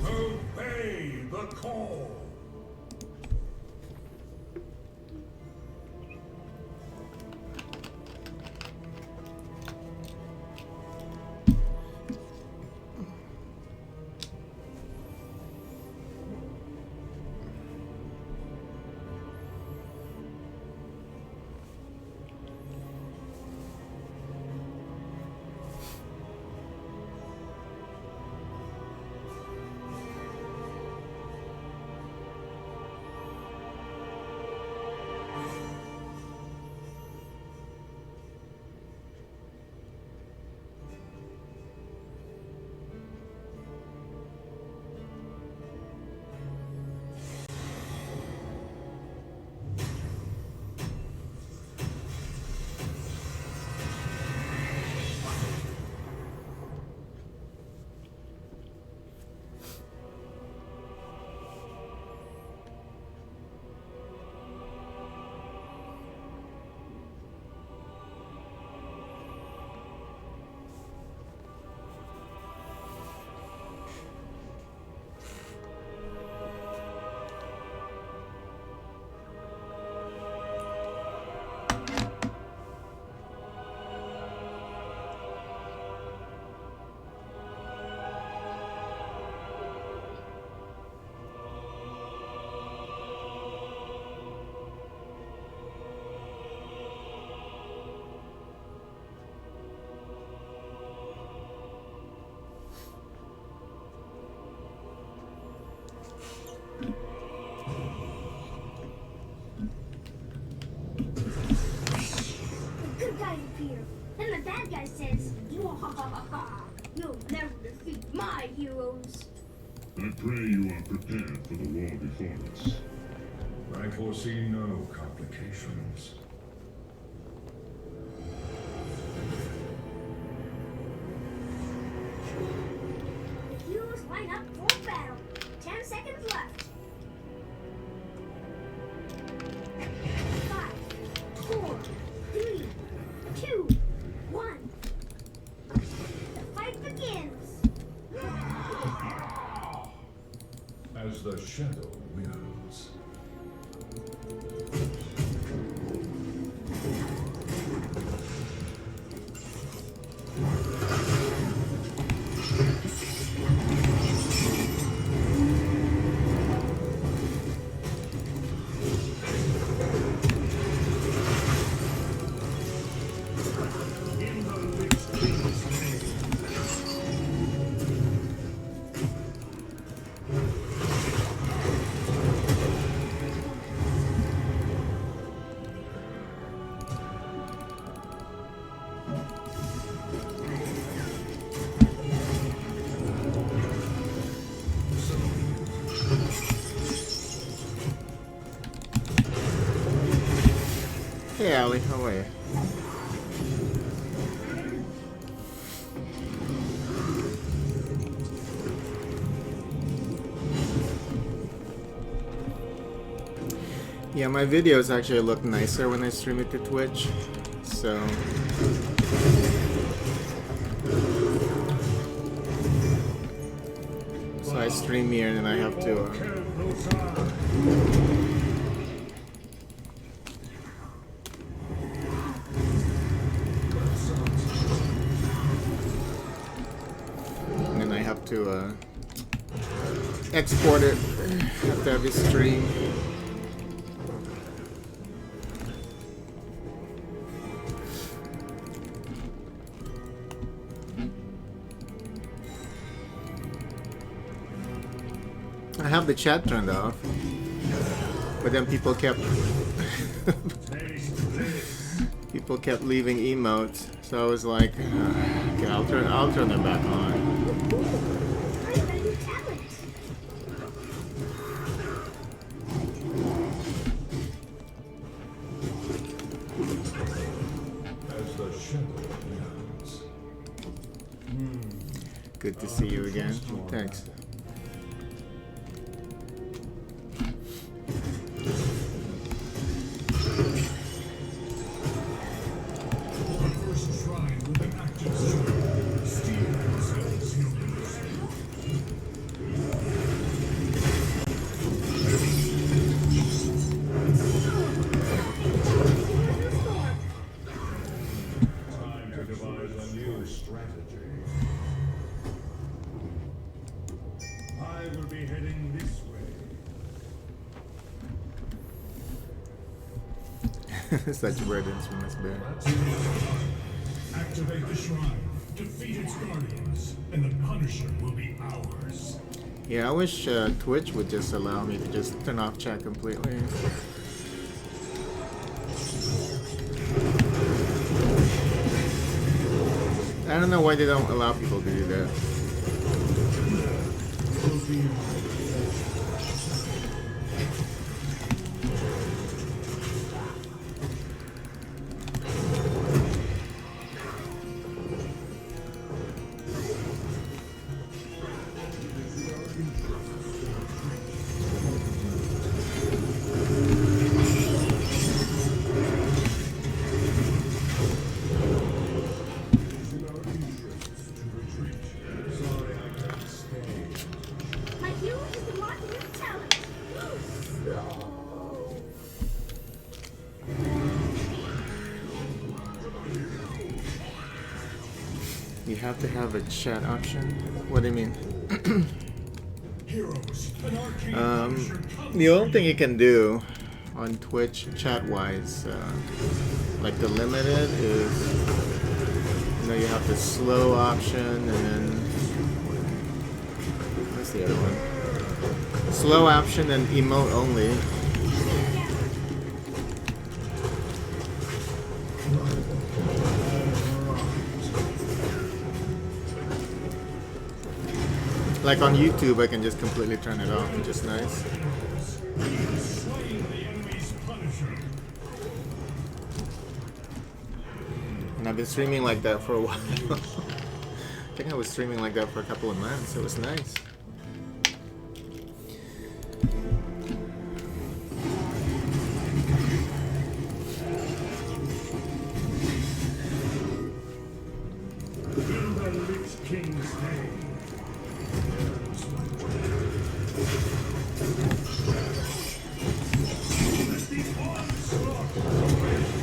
Obey the call. And the bad guy says, you'll never defeat my heroes. I pray you are prepared for the war before us. I foresee no complications. Heroes line up for battle. 10 seconds left. 5, 4, 3, 2, 1. The fight begins. As the shadow wills. Hey Ali, how are you? Yeah, my videos actually look nicer when I stream it to Twitch, so... So I stream here and then I have to... and then I have to export it after every stream. I have the chat turned off, but then people kept leaving emotes. So I was like, okay, I'll turn them back on. I have a new talent. As the shadow wields. Good to see you again. Thanks. The first shrine will be active soon. Steel themselves humans. Time to devise a new strategy. I will be heading this way. Such burdens from this bear. Activate the shrine, defeat its guardians, and the Punisher will be ours. Yeah, I wish Twitch would just allow me to just turn off chat completely. I don't know why they don't allow people to do that. My hero is the mark of new talent. You have to have a chat option. What do you mean? Heroes, an arcane Punisher comes The only thing you can do on Twitch chat-wise, like the limited, is you have the slow option, and then what's the other one? Slow option and emote only. Like on YouTube, I can just completely turn it off, which is nice. Slaying the enemy's Punisher. And I've been streaming like that for a while. I think I was streaming like that for a couple of months. It was nice. In the Lich King's name. Let the onslaught commence.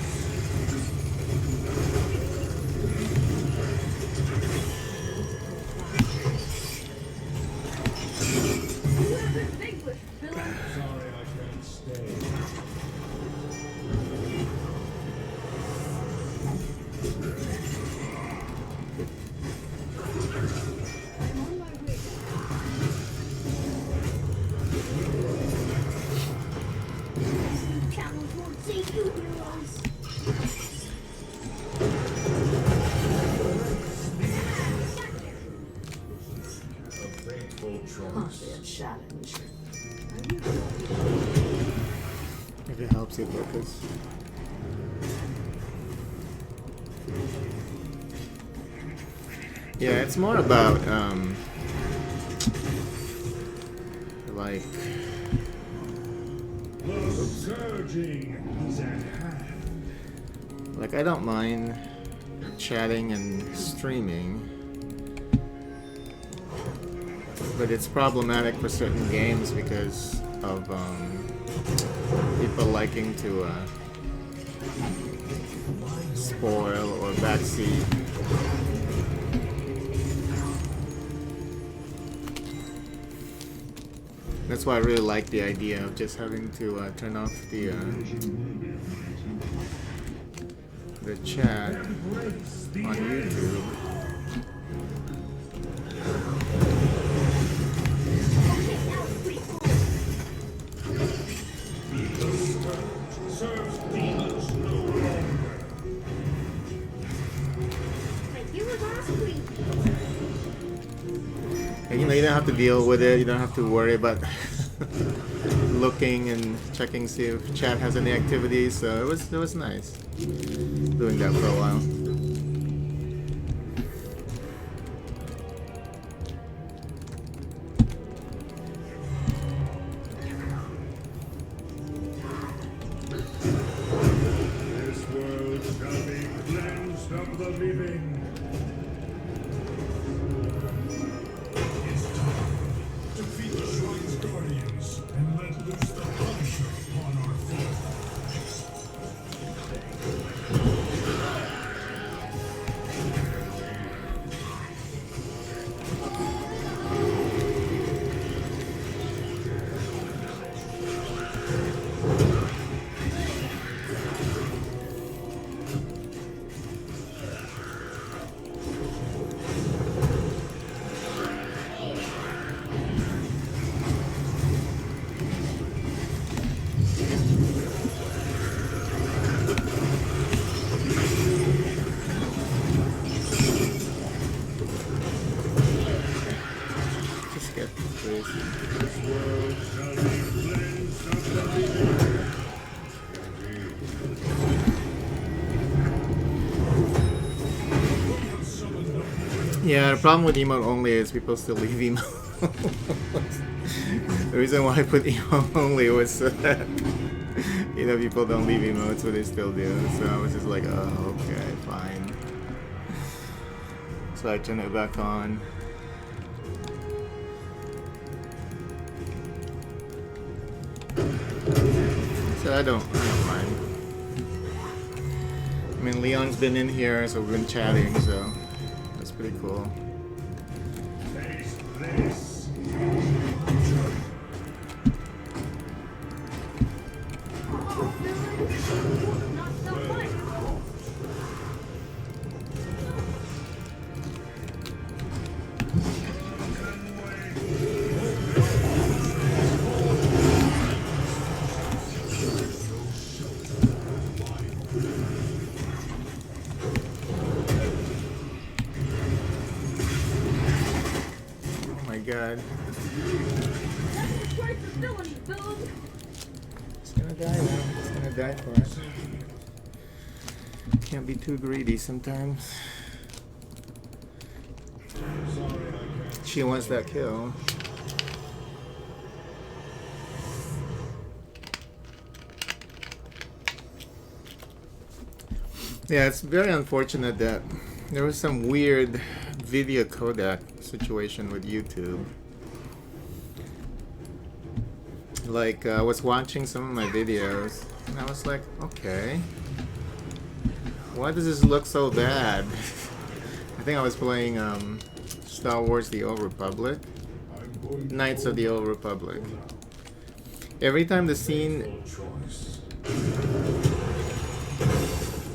You have been vanquished, villain. Sorry I can't stay. I'm on my way. New talent won't save you, heroes. A fateful choice. If it helps you focus. Yeah, it's more about like The surging is at hand. like I don't mind chatting and streaming, but it's problematic for certain games because of people liking to spoil or backseat. That's why I really like the idea of just having to turn off the chat on YouTube. Serves demons no longer. And, you know, you don't have to deal with it. You don't have to worry about looking and checking, see if chat has any activity. So it was nice doing that for a while. This world shall be cleansed of the living. It's time. Defeat the Shrine's Guardians and let loose the Punisher upon our foe. Just get this. This world shall be cleansed of the living. Yeah, the problem with emote only is people still leave emote. The reason why I put emote only was so that, you know, people don't leave emotes, but they still do. So I was just like, oh, okay, fine. So I turned it back on. So I don't mind. I mean, Leon's been in here, so we've been chatting, so that's pretty cool. Taste this. Oh, villain. Not so much. Oh my god. That's the price of villainy, villain. It's gonna die now. It's gonna die for us. Can't be too greedy sometimes. She wants that kill. Yeah, it's very unfortunate that there was some weird video codec situation with YouTube. Like, I was watching some of my videos, and I was like, okay, why does this look so bad? I think I was playing Star Wars The Old Republic, Knights of the Old Republic. Every time the scene,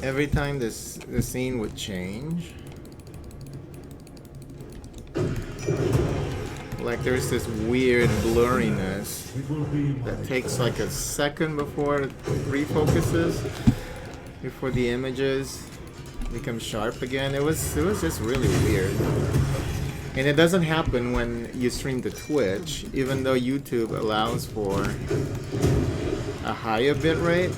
the scene would change, like there's this weird blurriness that takes like a second before it refocuses, before the images become sharp again. It was just really weird. And it doesn't happen when you stream to Twitch, even though YouTube allows for a higher bitrate.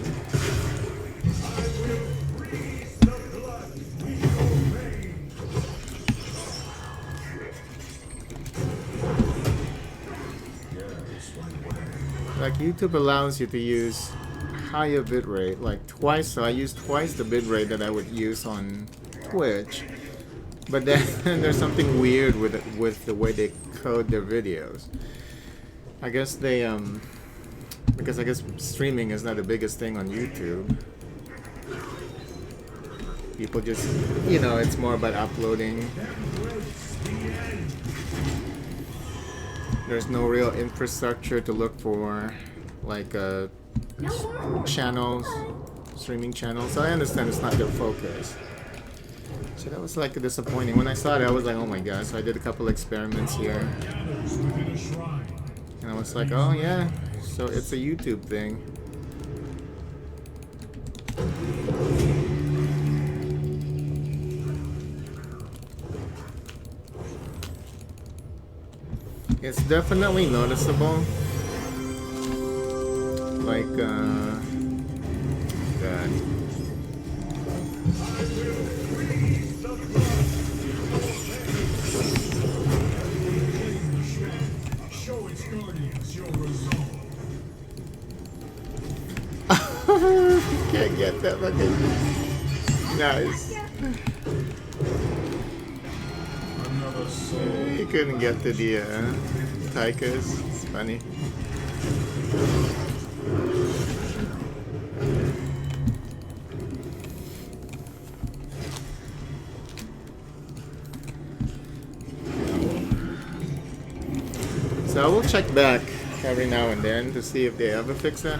Like YouTube allows you to use higher bitrate, like twice. So I use twice the bitrate that I would use on Twitch. But then there's something weird with the way they code their videos. I guess they because I guess streaming is not the biggest thing on YouTube. People just, you know, it's more about uploading. There's no real infrastructure to look for, like channels, streaming channels. So I understand it's not their focus. So that was like disappointing. When I saw it, I was like, oh my god. So I did a couple experiments here. And I was like, oh yeah, so it's a YouTube thing. It's definitely noticeable. Like, that. Show its guardians your resolve. Can't get that fucking. Nice. Another soul. He couldn't get to the Tychus. It's funny. So I will check back every now and then to see if they ever fix that.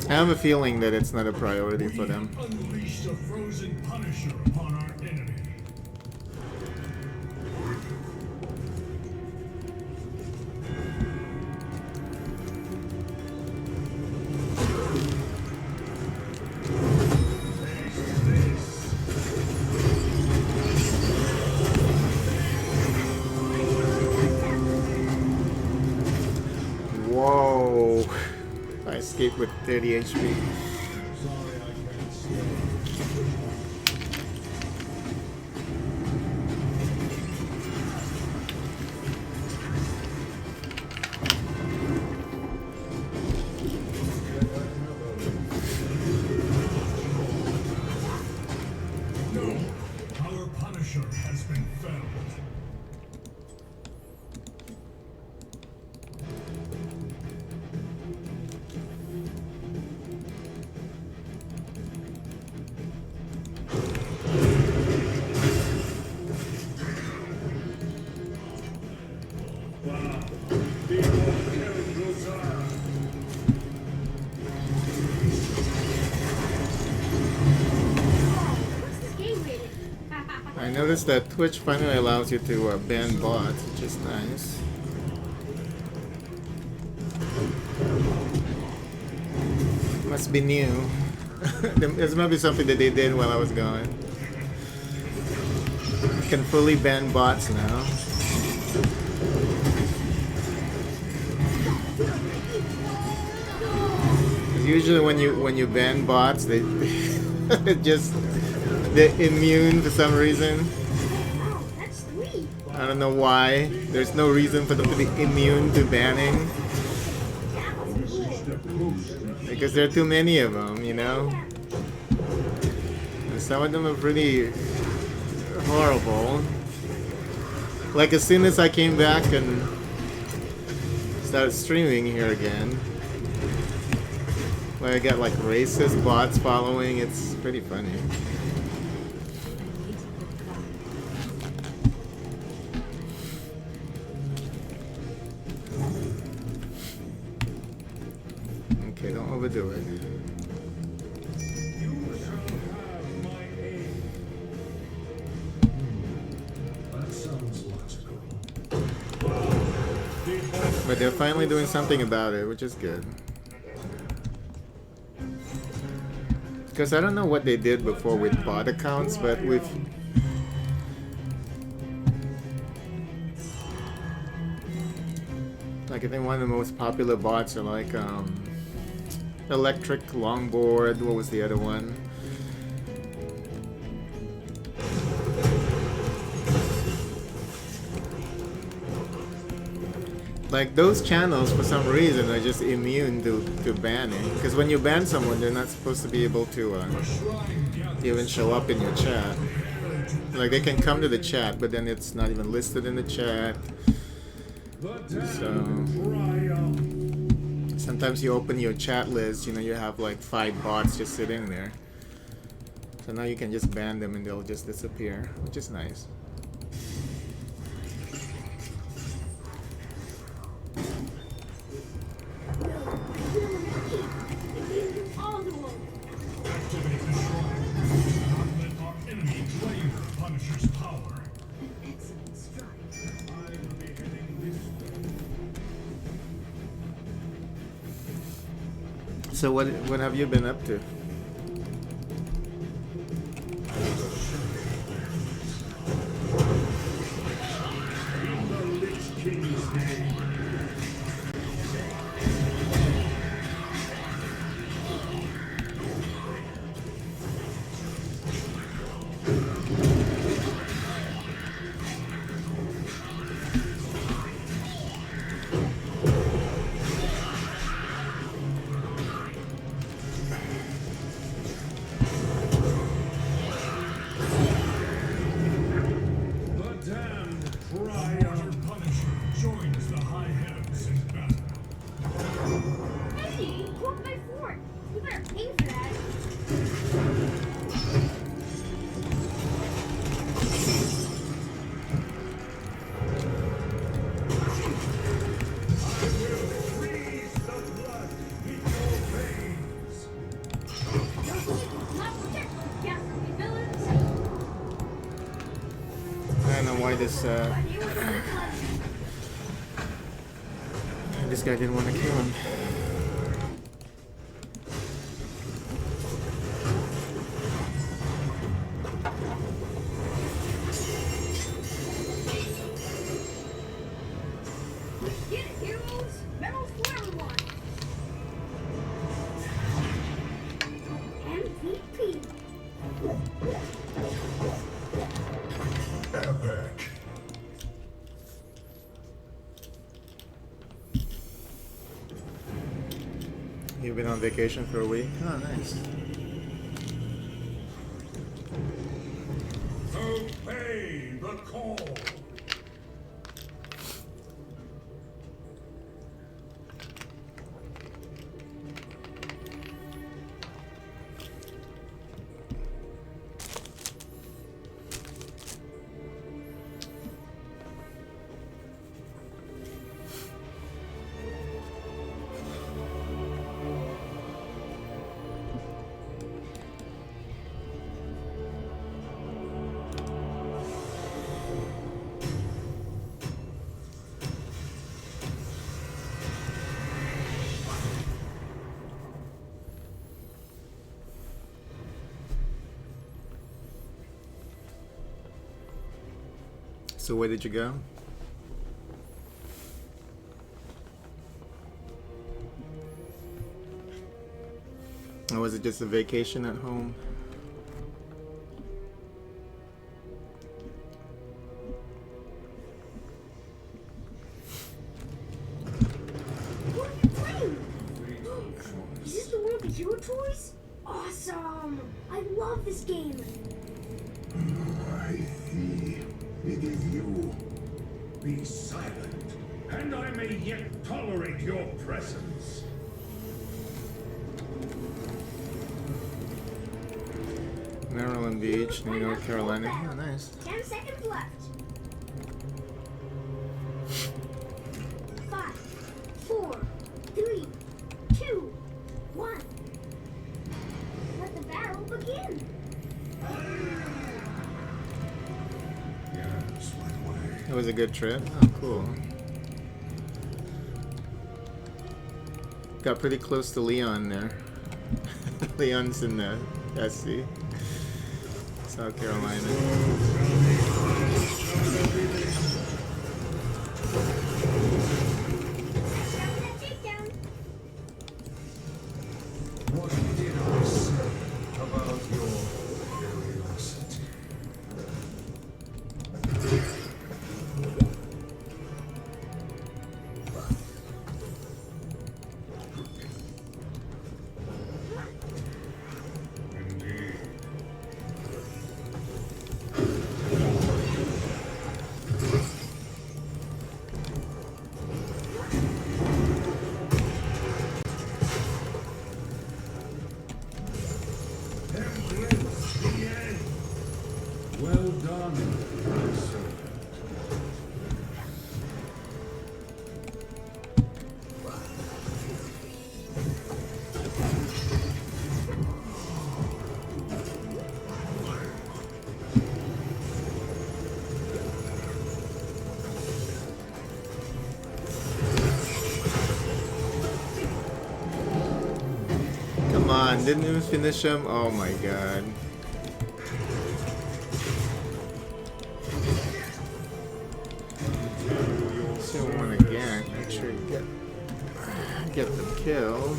I have a feeling that it's not a priority for them. Unleash the frozen Punisher upon our enemy. Whoa! I escaped with 30 HP. Sorry, I can't stay. No, our Punisher has been felled. What's this game rated? I noticed that Twitch finally allows you to ban bots, which is nice. Must be new. This might be something that they did while I was gone. You can fully ban bots now. 'Cause usually when you ban bots, they they're immune for some reason. Wow, that's sweet. I don't know why. There's no reason for them to be immune to banning. Because there are too many of them, you know? And some of them are pretty horrible. Like as soon as I came back and started streaming here again, where I got like racist bots following, it's pretty funny. Okay, don't overdo it. That sounds logical. But they're finally doing something about it, which is good. Because I don't know what they did before with bot accounts, but with like I think one of the most popular bots are like Electric Longboard. What was the other one? Like those channels for some reason are just immune to banning. Because when you ban someone, they're not supposed to be able to even show up in your chat. Like they can come to the chat, but then it's not even listed in the chat. So sometimes you open your chat list, you know, you have like 5 bots just sitting there. So now you can just ban them and they'll just disappear, which is nice. So what have you been up to? In the Lich King's name. The damned Warrior Punisher joins the High Heavens in battle. Hey, you broke my fort. You better pay for that. freeze the blood in your veins. Not protect you, villains. I don't know why this guy didn't want to kill him. Get it, heroes! Medals for everyone! MVP! Epic. You've been on vacation for a week? Oh, nice. Obey the call. So where did you go? Or was it just a vacation at home? What are you playing? Is this the World of Hero Toys? Awesome! I love this game! I see. It is you. Be silent, and I may yet tolerate your presence. Maryland Beach, North Carolina. Oh, nice. 10 seconds left. 5, 4, 3, 2, 1. Let the battle begin. Yes, my way. It was a good trip. Oh, cool. Got pretty close to Leon there. Leon's in the SC. South Carolina. What did I say about your curiosity? Indeed. Come on, didn't even finish him? Oh my god. So one again. Make sure you get them killed.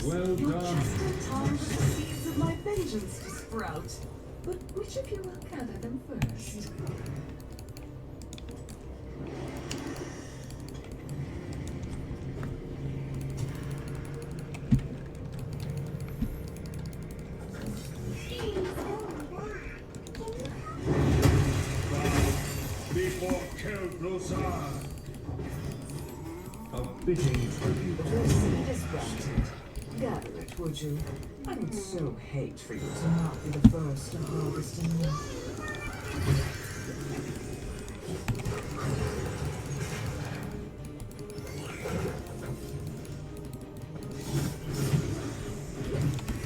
Well You're done. just in time for the seeds of my vengeance to sprout. But which of you will gather them first? Before Kel'Thuzad. A fitting tribute. Your seed is granted. Gather it, would you? I would so hate for you to not be the first to harvest enough.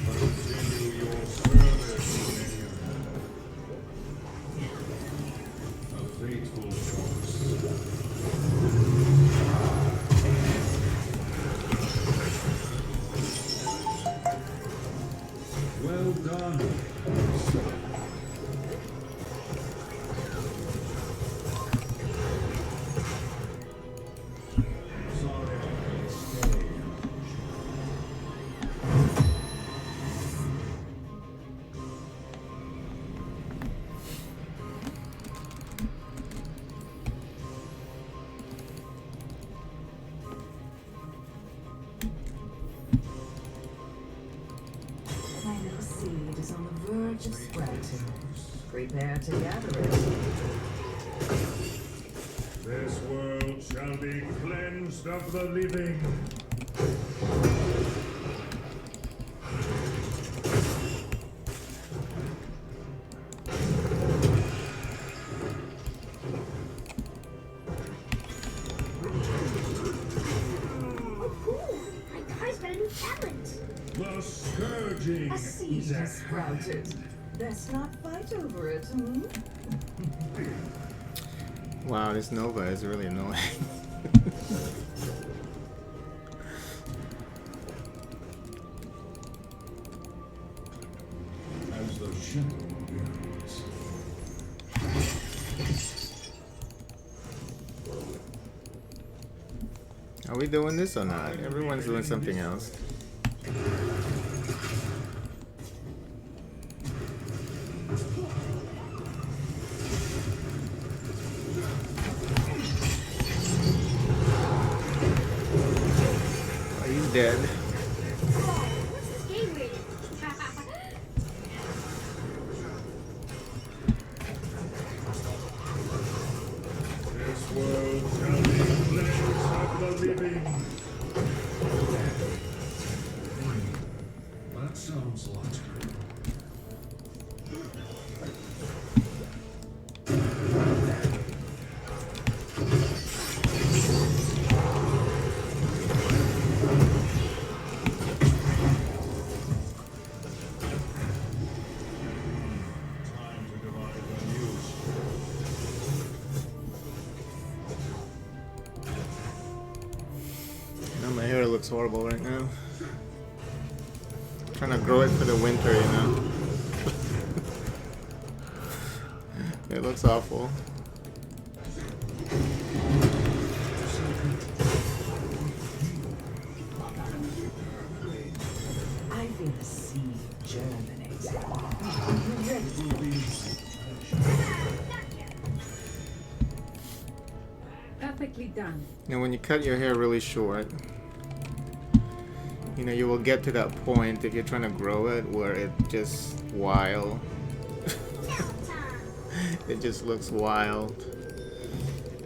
Continue your service, minion. A fateful choice. Well done. Sorry, stay. Final seed is on the verge of sprouting. Prepare to gather it. This world shall be cleansed of the living. Oh, cool. My guy's got a new talent. The scourging A seed is at has sprouted. Best not fight over it, hmm? Wow, this Nova is really annoying. as the shadow builds. Are we doing this or not? Everyone's doing something else. Oh, he's dead. What's this game rated? This world shall be cleansed of the living. That sounds logical. Time to divide the news. Now my hair looks horrible right now. Trying to grow it for the winter, you know. It looks awful. I feel a seed germinating. Ready to Perfectly done. And when you cut your hair really short, you know, you will get to that point if you're trying to grow it where it just wild. It just looks wild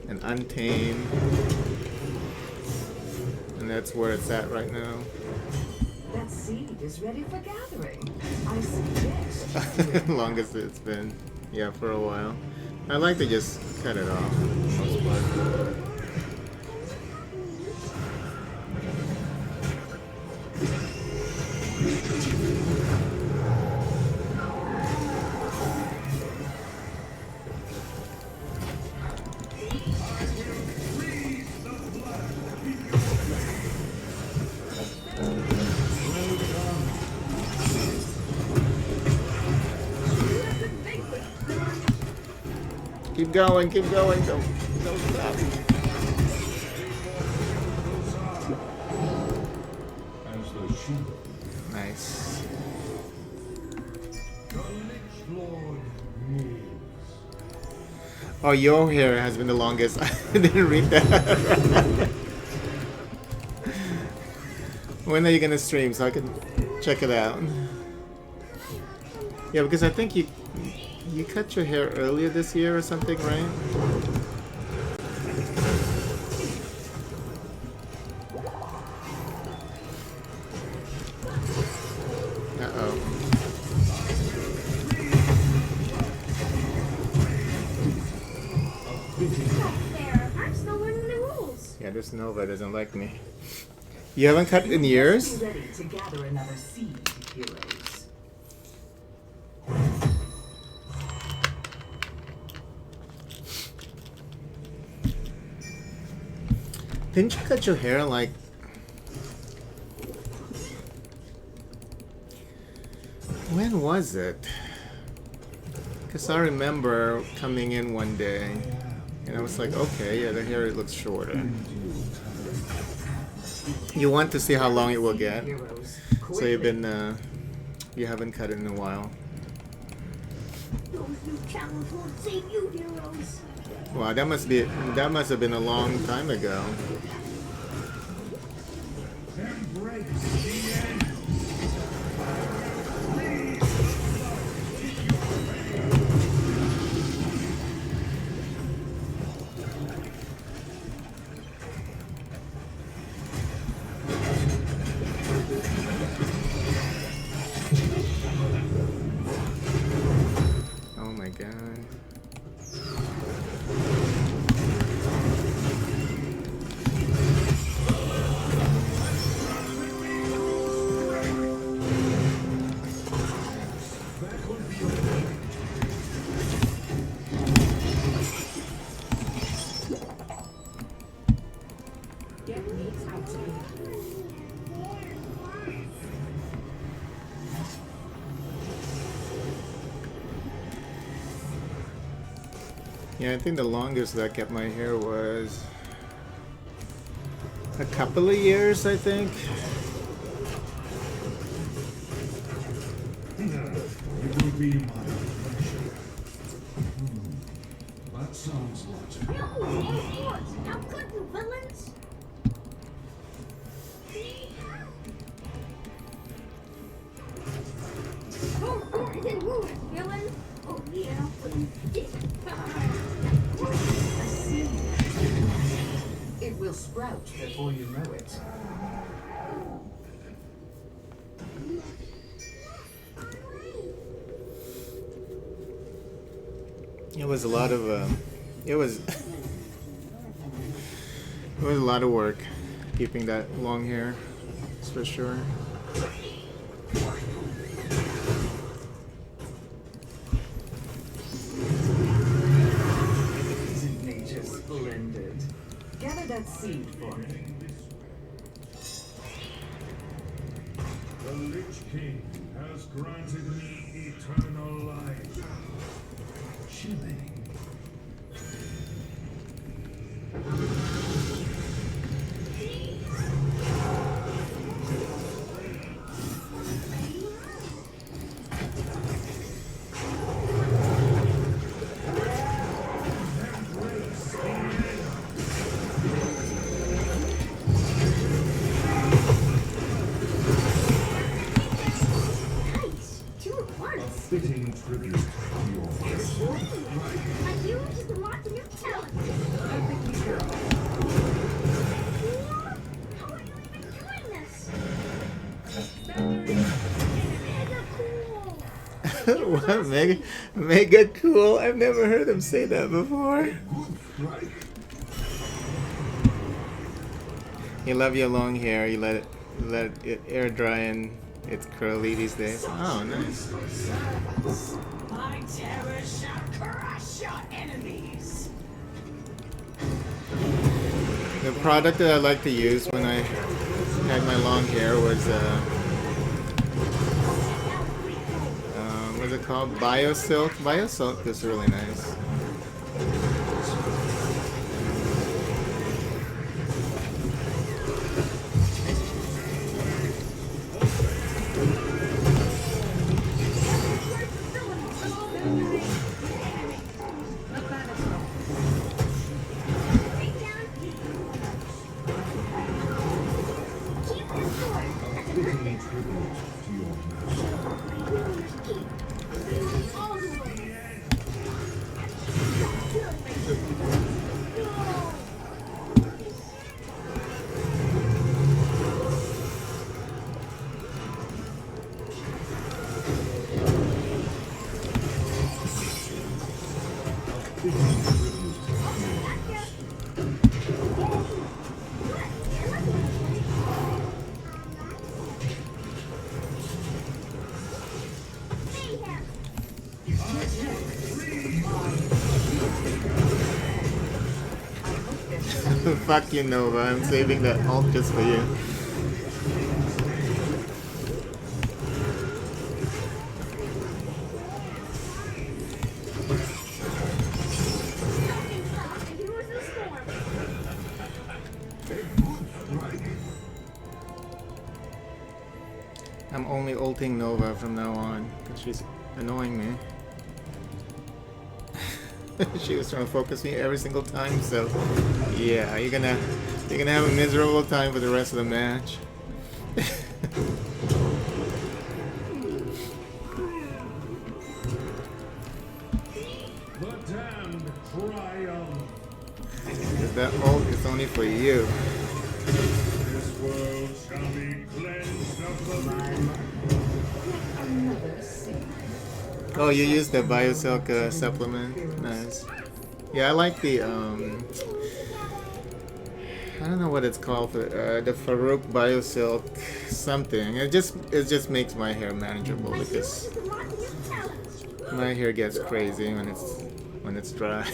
and untamed. And that's where it's at right now. That seed is ready for gathering. I suggest you do it. Longest it's been. Yeah, for a while. I like to just cut it off for the most part. Keep going, keep going. Don't stop. As the shield. Nice. The Lich Lord moves. Oh, your hair has been the longest. I didn't read that. When are you gonna stream so I can check it out? Yeah, because I think you cut your hair earlier this year or something, right? Uh-oh. There, I'm still learning the rules. Yeah, this Nova doesn't like me. You haven't cut in years? Be ready to gather another seed, heroes. Didn't you cut your hair like... When was it? Because I remember coming in one day and I was like, okay, yeah, the hair looks shorter. You want to see how long it will get. Heroes, So you've been, you haven't cut it in a while. Those new talents won't save you, heroes. Wow, that must have been a long time ago. Embrace the end. Oh my god. Get me out of here. Yeah, I think the longest that I kept my hair was a couple of years, I think. It will be my pleasure. That sounds logical. No, of course. Now good, you villains. Oh, I didn't move it, villain. Oh, yeah. A seed. It will sprout before you know it. It was a lot of it was it was a lot of work keeping that long hair, that's for sure. Isn't nature splendid? Gather that seed for me. The Lich King has granted me eternal life. Chilling. Nice. 2 at once. Fitting tribute to your My heroes just unlocked a new talent. Perfectly done. How are you even doing this? Thundering. Mega cool. What? Mega cool? I've never heard him say that before. right. You love your long hair, you let it air dry and it's curly these days. Oh, nice. My terror shall crush your enemies. The product that I like to use when I had my long hair was what's it called? BioSilk. BioSilk is really nice. Fuck you, Nova. I'm saving that ult just for you. Here's the storm. I'm only ulting Nova from now on because she's annoying me. She was trying to focus me every single time, so yeah, you're gonna have a miserable time for the rest of the match. The damned triumph. Because that ult is only for you. This world shall be cleansed of the Another seed. Oh, you used the Biosilk supplement. Nice. Yeah, I like the I don't know what it's called, the Farouk Biosilk something. It just makes my hair manageable because my hair gets crazy when it's dry.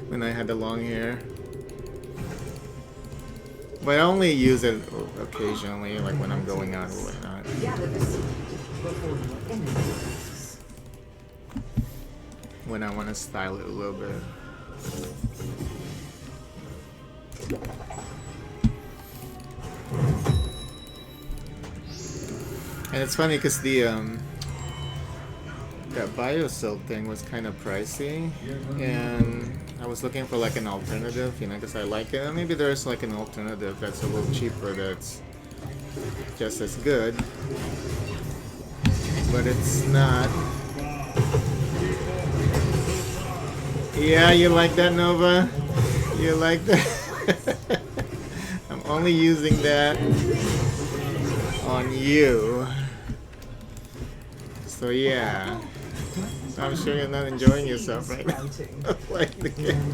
When I had the long hair. But I only use it occasionally, like when I'm going out or whatnot. Gather the seed before your enemy arrives. When I want to style it a little bit. And it's funny because that Biosilk thing was kind of pricey, and I was looking for like an alternative, you know, because I like it. And maybe there's like an alternative that's a little cheaper that's just as good, but it's not. Yeah, you like that, Nova? You like that? I'm only using that on you. So yeah. So I'm sure you're not enjoying yourself right now. Like the game.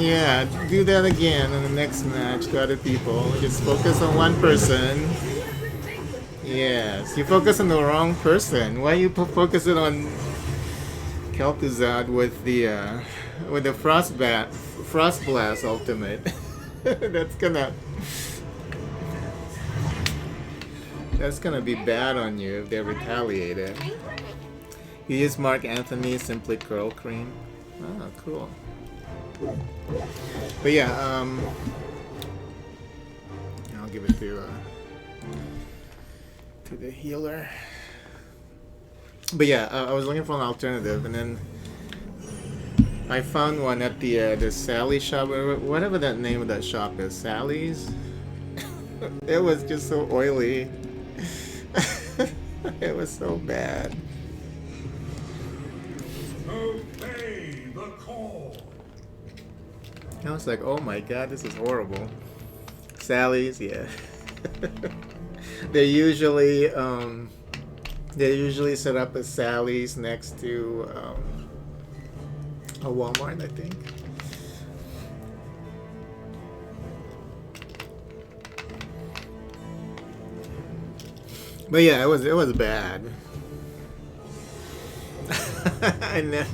Yeah, do that again in the next match to other people. Just focus on one person. Yes, you focus on the wrong person. Why you focusing on Kel'Thuzad with the Frost Blast ultimate? That's gonna be bad on you if they retaliate it. You use Mark Anthony Simply Curl Cream. Oh, cool. But yeah, I'll give it to the healer. But yeah, I was looking for an alternative, and then I found one at the Sally shop, or whatever that name of that shop is. Sally's. It was just so oily. It was so bad. obey the call. I was like, oh my god, this is horrible. Sally's, yeah. They usually set up a Sally's next to a Walmart, I think. But yeah, it was bad. And then,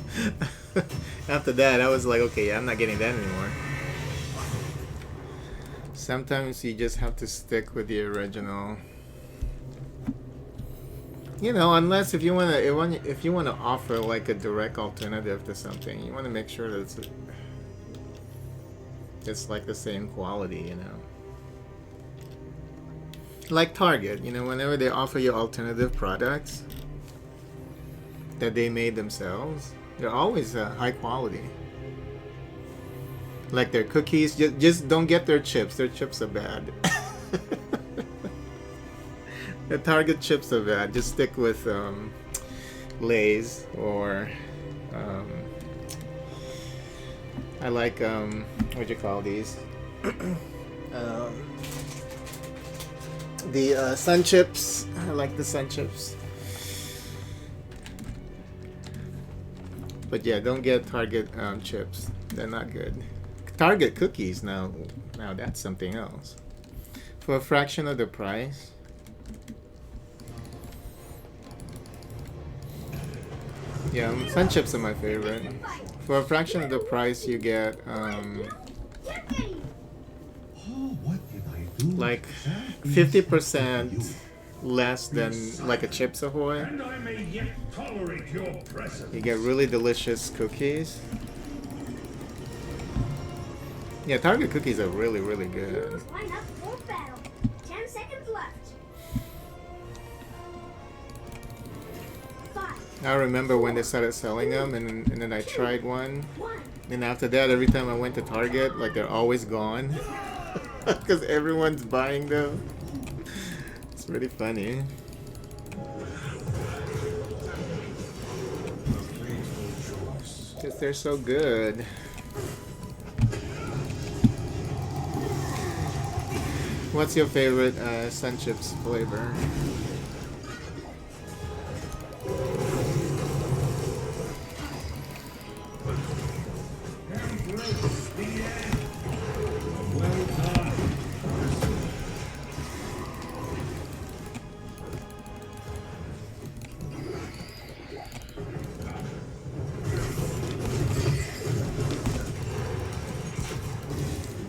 after that, I was like, okay, yeah, I'm not getting that anymore. Sometimes you just have to stick with the original. You know, unless if you wanna offer like a direct alternative to something, you wanna make sure that it's like the same quality, you know. Like Target, you know, whenever they offer you alternative products that they made themselves, they're always high quality. Like their cookies, just don't get their chips. Their chips are bad. The Target chips are bad. Just stick with Lay's or I like what do you call these? The Sun Chips. I like the Sun Chips. But yeah, don't get Target chips. They're not good. Target cookies, now that's something else. For a fraction of the price. Yeah, Sun Chips are my favorite. For a fraction of the price, you get Yippee! Oh, what did I do? like exactly? 50% less than like a Chips Ahoy. And I may yet tolerate your presence. You get really delicious cookies. Yeah, Target cookies are really, really good. Heroes line up for battle. 10 seconds left. 5, I remember when they started selling them, and then I tried one. 1. And after that, every time I went to Target, like they're always gone. Because everyone's buying them. It's really funny. Because they're so good. What's your favorite Sun Chips flavor? Embrace the end. Well done.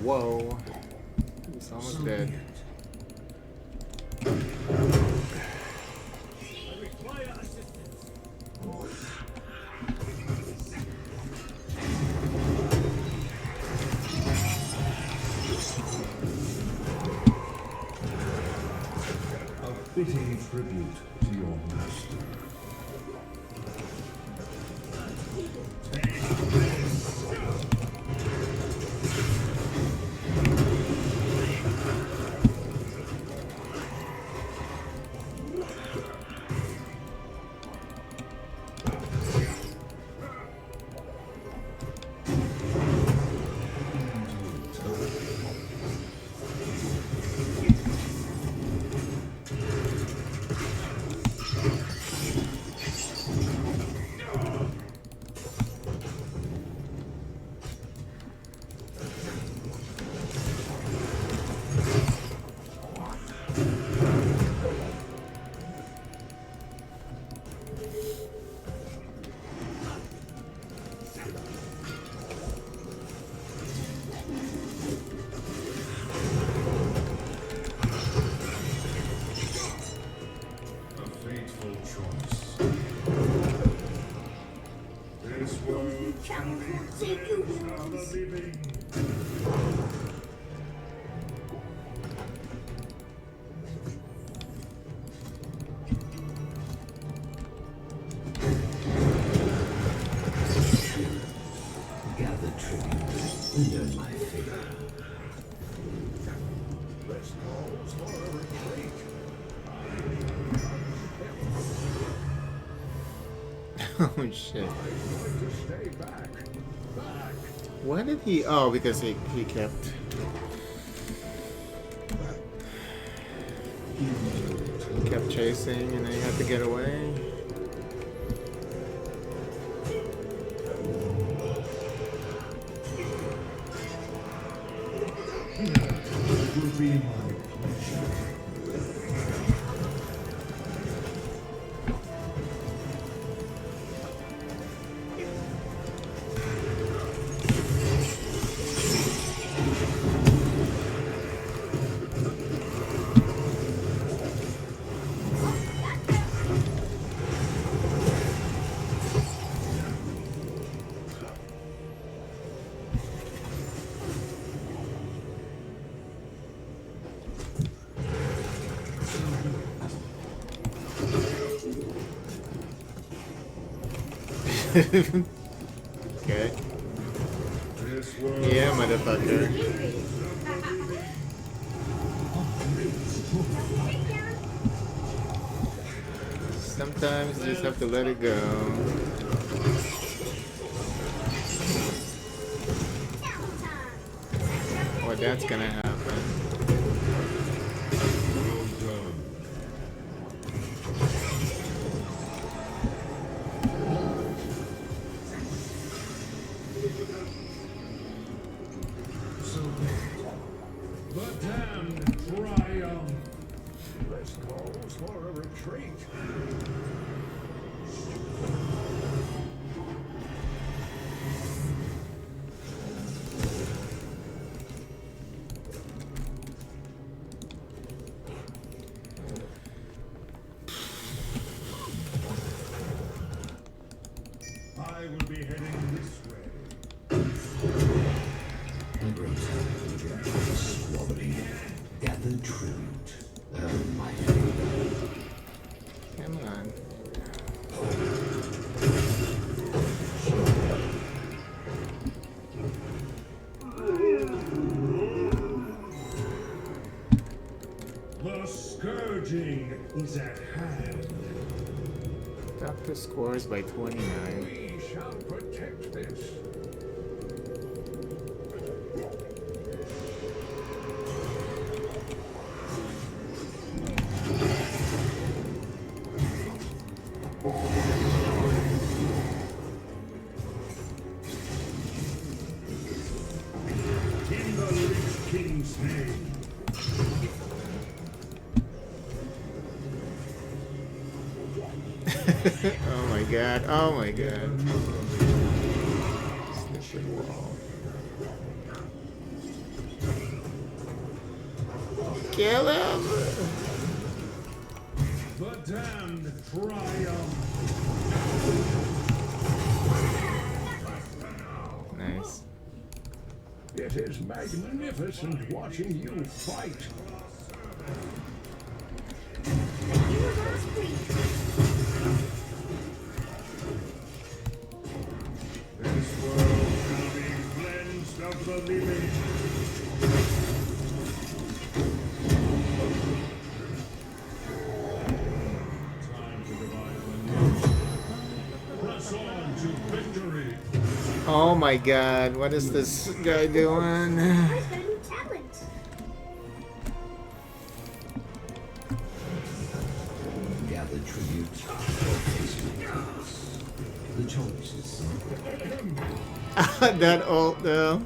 Whoa. He's almost dead. A fitting tribute to your master. A fateful choice. This world Challenge won't save you, are the heroes. living. Gather tribute and earn my favor. This calls for a retreat. Oh shit. I'm going to stay back. Back. Why did he? Oh, because he kept. He kept chasing and then he had to get away. It will be my pleasure. Okay. This world Yeah, motherfucker. Sometimes you just have to let it go. Or that's gonna happen. well done. So the damned triumph. This calls for a retreat. I grow tired of your squabbling. Gather tribute. Earn my favor. Come on. The scourging is at hand. Doctor scores by 29. We shall protect this. In the Lich King's name. Oh my god, oh my god. Stupid wall. Kill him! The damned triumph. Nice. It is magnificent watching you fight. You were last week. This world shall be cleansed of the living. Time to devise a new. Press on to victory. Oh my god, what is this guy doing? I've got a new talent. Gather tribute or face the chaos. The choice is simple. That ult though.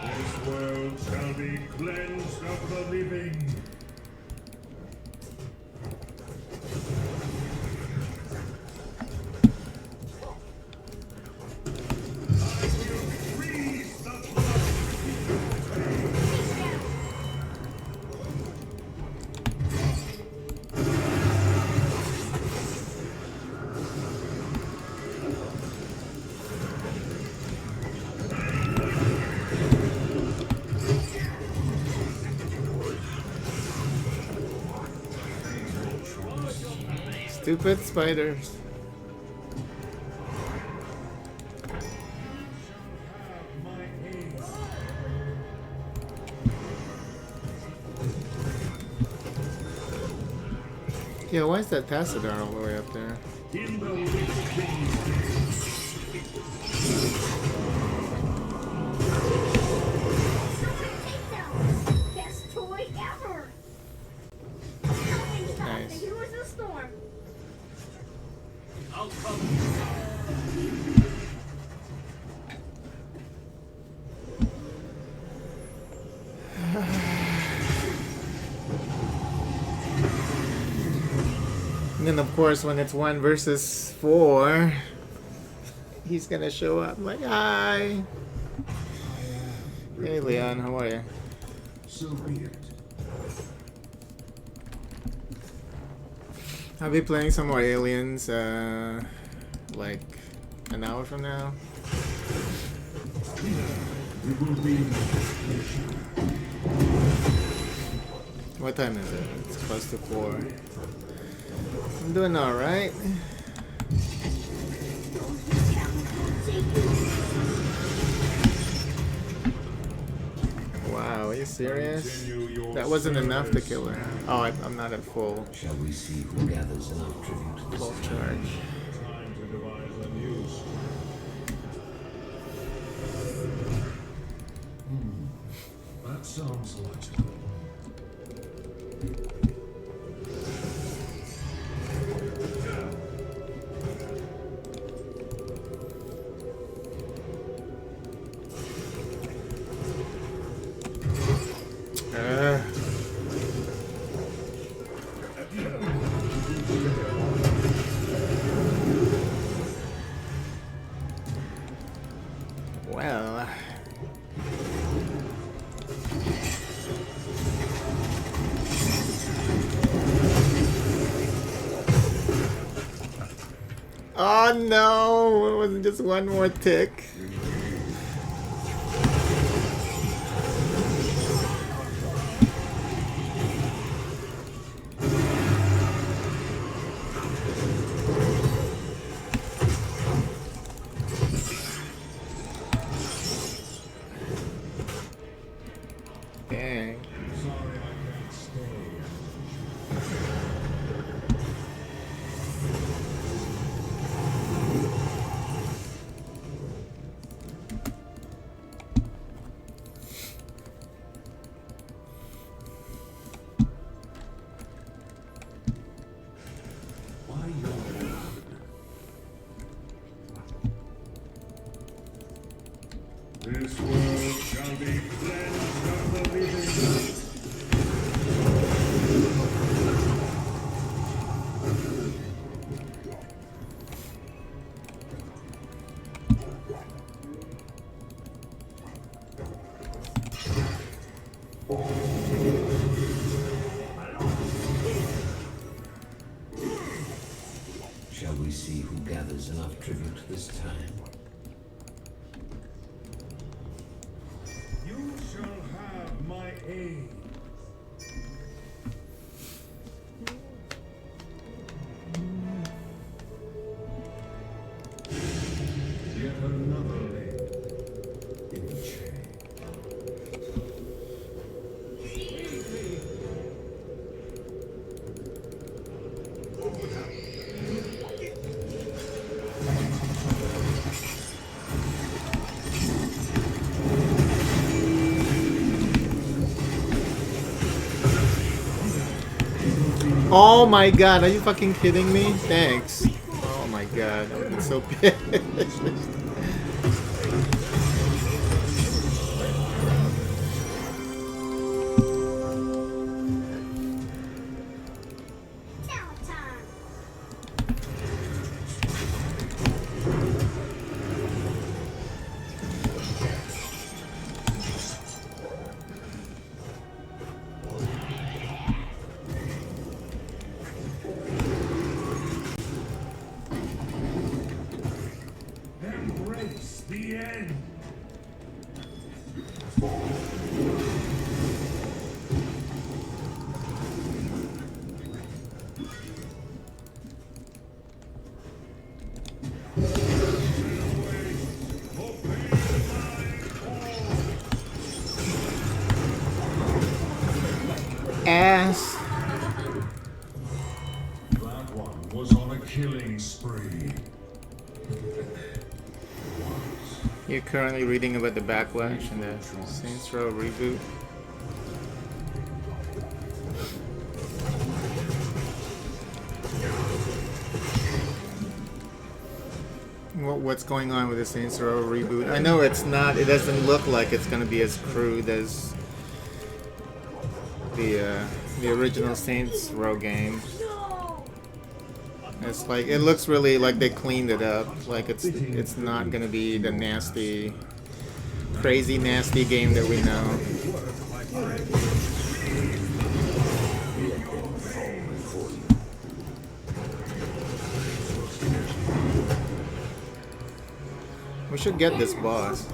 This world shall be cleansed of the living. I will freeze the blood. Stupid spiders. My aid. Yeah, why is that Tassadar all the way up there? In the Lich King's name. Takedown. Best toy ever. Nothing stops Nice. the heroes of the storm. And then of course when it's 1 versus 4, he's gonna show up like, hi. Hey Leon, how are you? So be it. I'll be playing some more Aliens, like an hour from now. It will be What time is it? It's close to 4. I'm doing alright. Wow, are you serious? Continue your That wasn't enough to service. kill her. Oh, I'm not at full Shall we see who gathers enough tribute this time? charge. Time to devise a new That sounds logical. Well. Oh no! It wasn't just one more tick. Dang. Sorry I can't stay. Why yawn? This world shall be cleansed of the living. Shall we see who gathers enough tribute this time? You shall have my aid. Yet another link in the chain. Oh my god, are you fucking kidding me? Thanks. Oh my god, I'm so pissed. Talent time. Embrace the end. Ass. That one was on a killing spree. You're currently reading about the backlash and the Saints Row reboot. What's going on with the Saints Row reboot? I know it's not. It doesn't look like it's going to be as crude as the original Saints Row game. No. It's like it looks really like they cleaned it up. Like it's not going to be the nasty, crazy nasty game that we know. We should get this boss.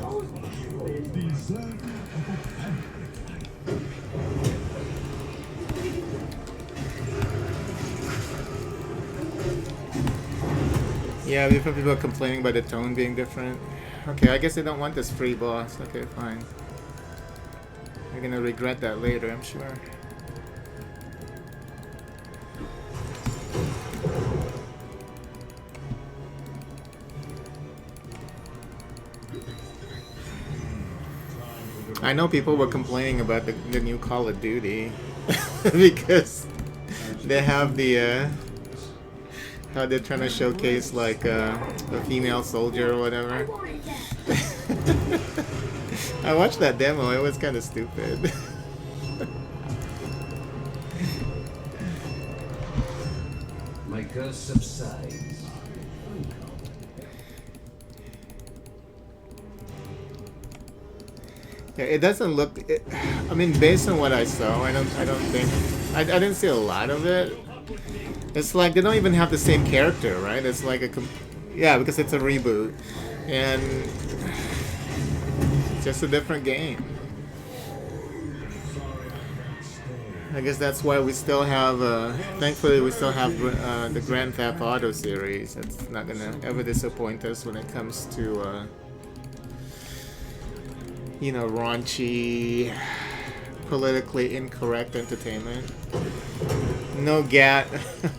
Yeah, different people are complaining about the tone being different. Okay, I guess they don't want this free boss. Okay, fine. They're gonna regret that later, I'm sure. I know people were complaining about the new Call of Duty because they have the how they're trying to showcase like a female soldier or I whatever. wanted that. I watched that demo. It was kind of stupid. My curse subsides. Yeah, it doesn't look. I mean, based on what I saw, I don't think. I didn't see a lot of it. It's like they don't even have the same character, right? It's like yeah, because it's a reboot, and it's just a different game. I guess that's why we still have. Thankfully, we still have the Grand Theft Auto series. It's not gonna ever disappoint us when it comes to. You know, raunchy, politically incorrect entertainment. No GAT,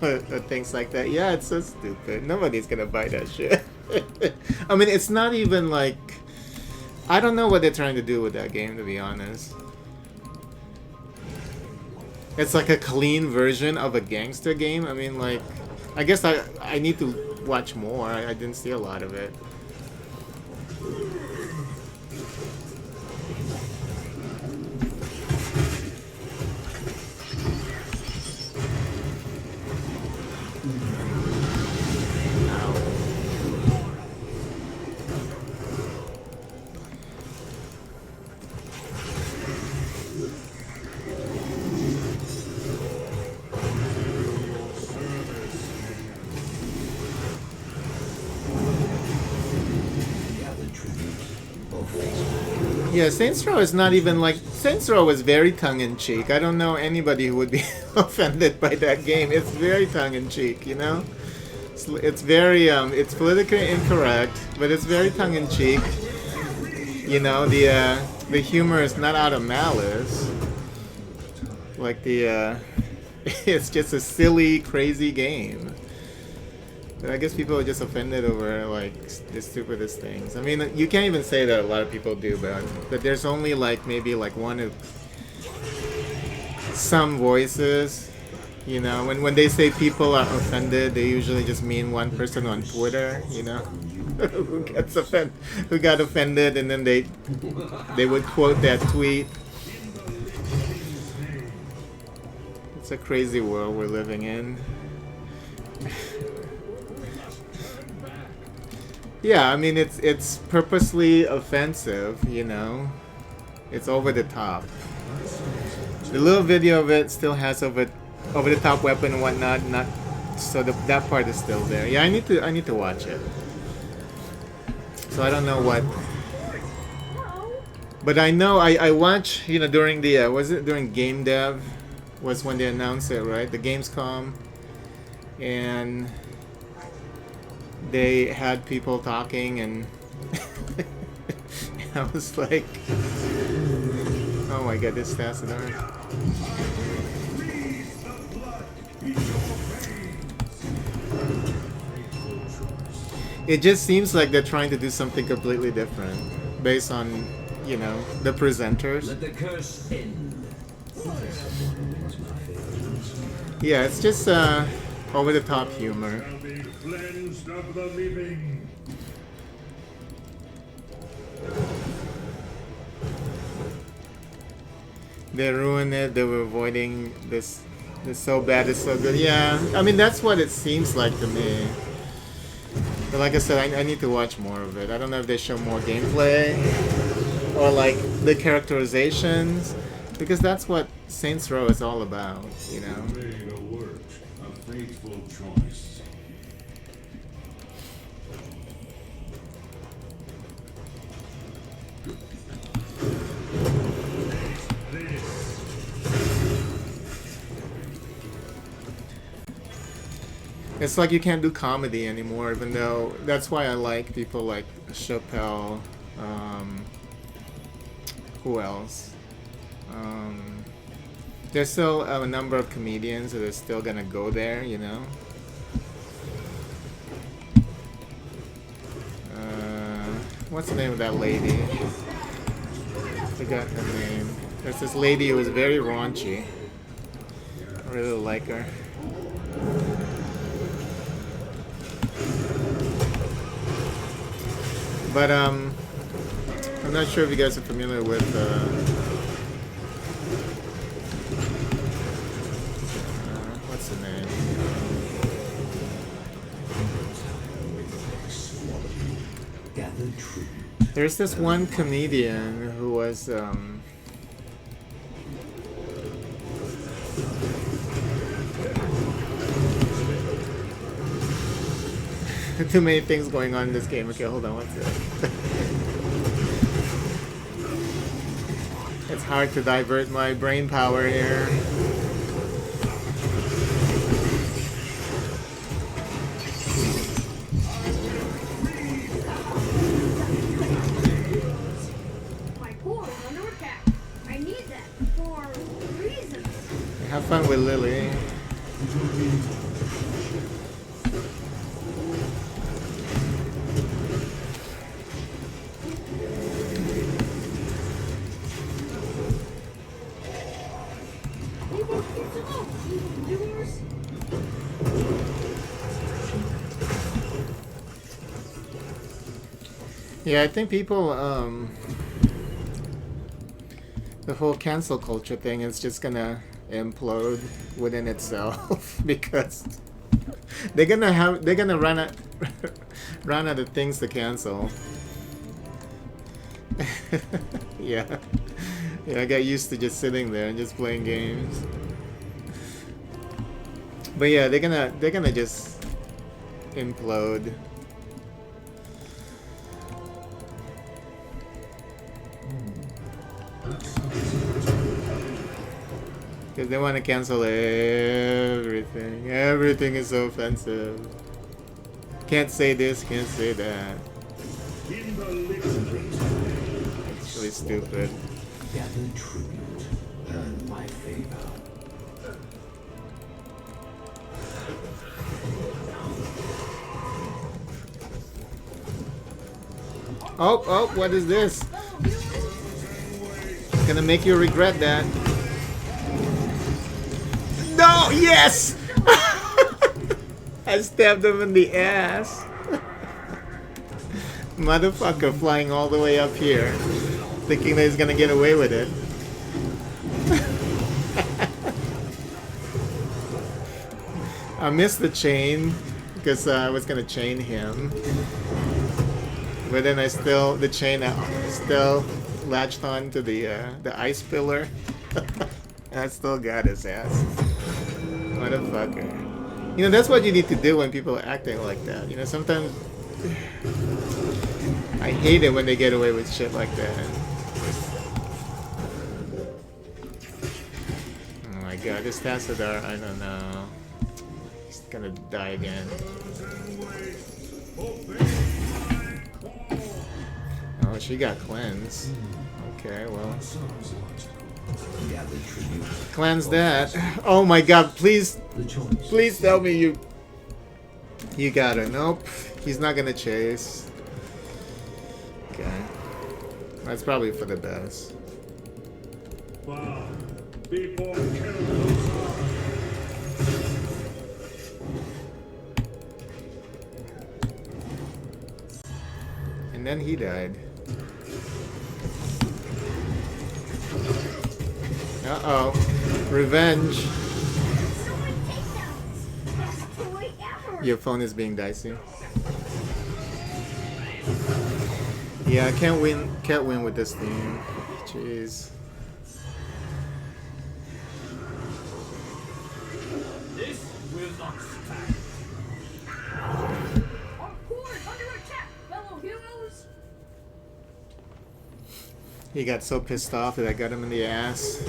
or things like that. Yeah, it's so stupid. Nobody's gonna buy that shit. I mean, it's not even like... I don't know what they're trying to do with that game, to be honest. It's like a clean version of a gangster game. I mean, like... I guess I need to watch more. I didn't see a lot of it. Yeah, Saints Row is not even like... Saints Row was very tongue-in-cheek. I don't know anybody who would be offended by that game. It's very tongue-in-cheek, you know? It's very, it's politically incorrect, but it's very tongue-in-cheek. You know, the humor is not out of malice. Like it's just a silly, crazy game. But I guess people are just offended over like the stupidest things. I mean, you can't even say that a lot of people do, but there's only like maybe like one of some voices. You know, when they say people are offended, they usually just mean one person on Twitter. You know, who got offended, and then they would quote that tweet. It's a crazy world we're living in. Yeah, I mean it's purposely offensive, you know. It's over the top. The little video of it still has over the top weapon and whatnot. Not so that part is still there. Yeah, I need to watch it. So I don't know what, but I know I watch, you know, during the was it during Game Dev was when they announced it, right? The Gamescom, and they had people talking, and I was like, oh my god, this Tassadar. It just seems like they're trying to do something completely different based on, you know, the presenters. Let the curse end. Yeah, it's just over the top humor. Shall be cleansed of the living. They ruined it. They were avoiding this. It's so bad. It's so good. Yeah, I mean that's what it seems like to me. But like I said, I need to watch more of it. I don't know if they show more gameplay or like the characterizations, because that's what Saints Row is all about, you know. Made a work, a faithful choice. It's like you can't do comedy anymore, even though that's why I like people like Chappelle. Who else? There's still a number of comedians that are still gonna go there, you know. What's the name of that lady? I forgot her name. There's this lady who was very raunchy. I really like her. But I'm not sure if you guys are familiar with what's the name? Gather tribute. There's this one comedian who was too many things going on in this game. Okay, hold on one sec. It's hard to divert my brain power here. My core is under attack. I need that for reasons. Have fun with Lily. Leave those kids alone, evildoers. Yeah, I think people, the whole cancel culture thing is just gonna implode within itself because they're gonna run out, run out of things to cancel. Yeah, yeah, I got used to just sitting there and just playing games. But yeah, they're gonna just implode. Because they want to cancel everything. Everything is so offensive. Can't say this, can't say that. In the living It's really stupid. Gather tribute. Earn my favor. Oh, oh, what is this? It's gonna make you regret that. No, yes! I stabbed him in the ass. Motherfucker flying all the way up here, thinking that he's gonna get away with it. I missed the chain because I was gonna chain him, but then the chain still latched on to the ice pillar. I still got his ass. Motherfucker. You know, that's what you need to do when people are acting like that. You know, sometimes I hate it when they get away with shit like that. Oh my god, this Tassadar, I don't know. He's gonna die again. Oh, she got cleansed. Okay, well. Gather tribute. Cleanse that. Oh my god, please, The choice. please tell me you got it. Nope, he's not gonna chase. Okay, that's probably for the best. Bow before Kel'Thuzad. And then he died. Uh-oh. Revenge. So many takedowns. Best toy ever. Your phone is being dicey. Yeah, I can't win with this team. Jeez. This will not stand. Our core is under attack, fellow heroes. He got so pissed off that I got him in the ass.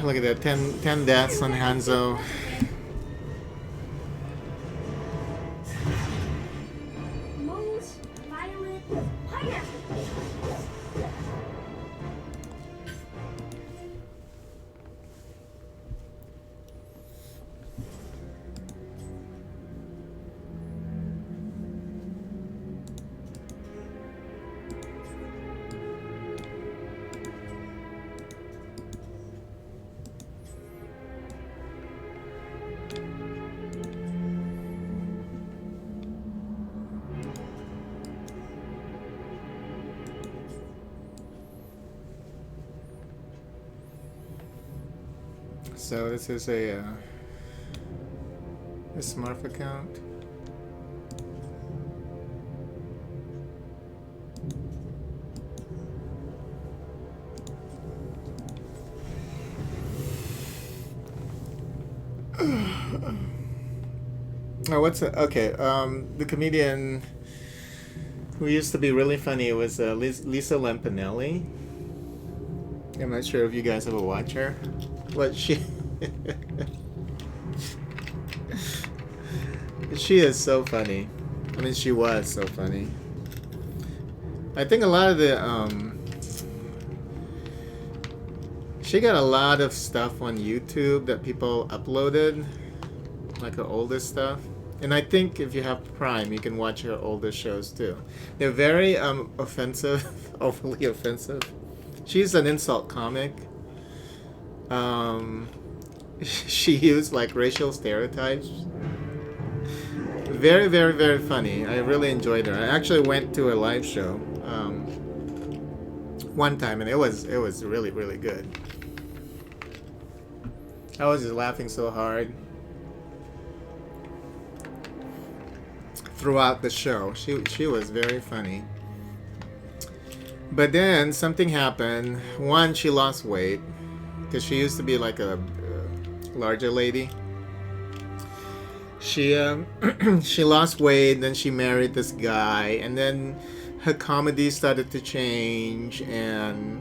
Look at that, 10 deaths on Hanzo. Most violent fire. So this is a Smurf account. Oh, what's it? Okay, the comedian who used to be really funny was Lisa Lampanelli. I'm not sure if you guys ever watch her, but she she is so funny. I mean, she was so funny. I think a lot of the she got a lot of stuff on YouTube that people uploaded, like her oldest stuff. And I think if you have Prime, you can watch her older shows too. They're very offensive, overly offensive. She's an insult comic. She used like racial stereotypes. Very, very, very funny. I really enjoyed her. I actually went to a live show one time, and it was really, really good. I was just laughing so hard throughout the show. She was very funny. But then something happened. One, she lost weight because she used to be like a larger lady. She she lost weight, then she married this guy, and then her comedy started to change, and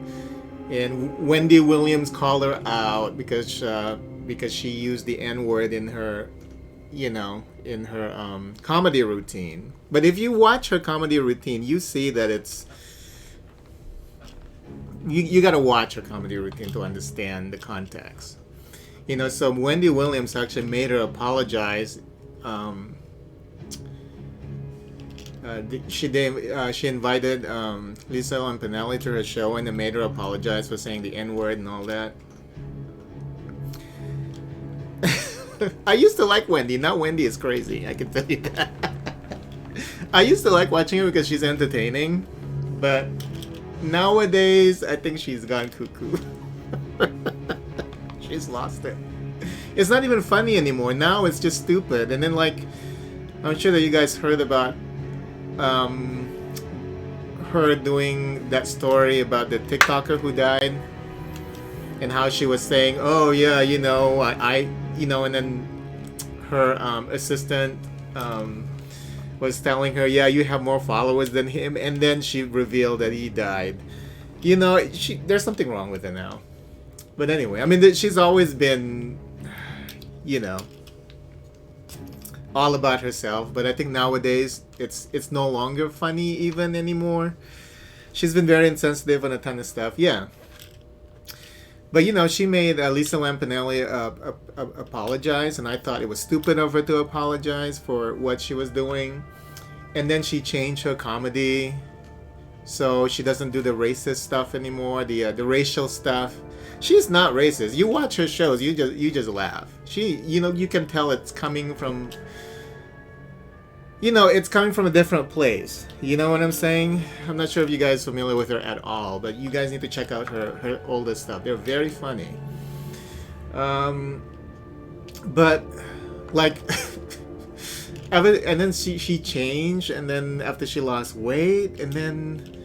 Wendy Williams called her out because she used the N-word in her, in her comedy routine. But if you watch her comedy routine, you see that it's you got to watch her comedy routine to understand the context. So Wendy Williams actually made her apologize. She invited Lisa Lampanelli to her show and they made her apologize for saying the N-word and all that. I used to like Wendy. Now Wendy is crazy, I can tell you that. I used to like watching her because she's entertaining, but nowadays I think she's gone cuckoo. She's lost it. It's not even funny anymore. Now it's just stupid. And then, like, I'm sure that you guys heard about her doing that story about the TikToker who died, and how she was saying, "Oh yeah, I and then her assistant was telling her, "Yeah, you have more followers than him," and then she revealed that he died. There's something wrong with her now. But anyway, I mean, she's always been, all about herself. But I think nowadays it's no longer funny even anymore. She's been very insensitive on a ton of stuff. Yeah. But she made Lisa Lampanelli apologize, and I thought it was stupid of her to apologize for what she was doing. And then she changed her comedy, so she doesn't do the racist stuff anymore, the racial stuff. She's not racist. You watch her shows, you just laugh. You can tell it's coming from, it's coming from a different place. You know what I'm saying? I'm not sure if you guys are familiar with her at all, but you guys need to check out her older stuff. They're very funny. But like, and then she changed, and then after she lost weight, and then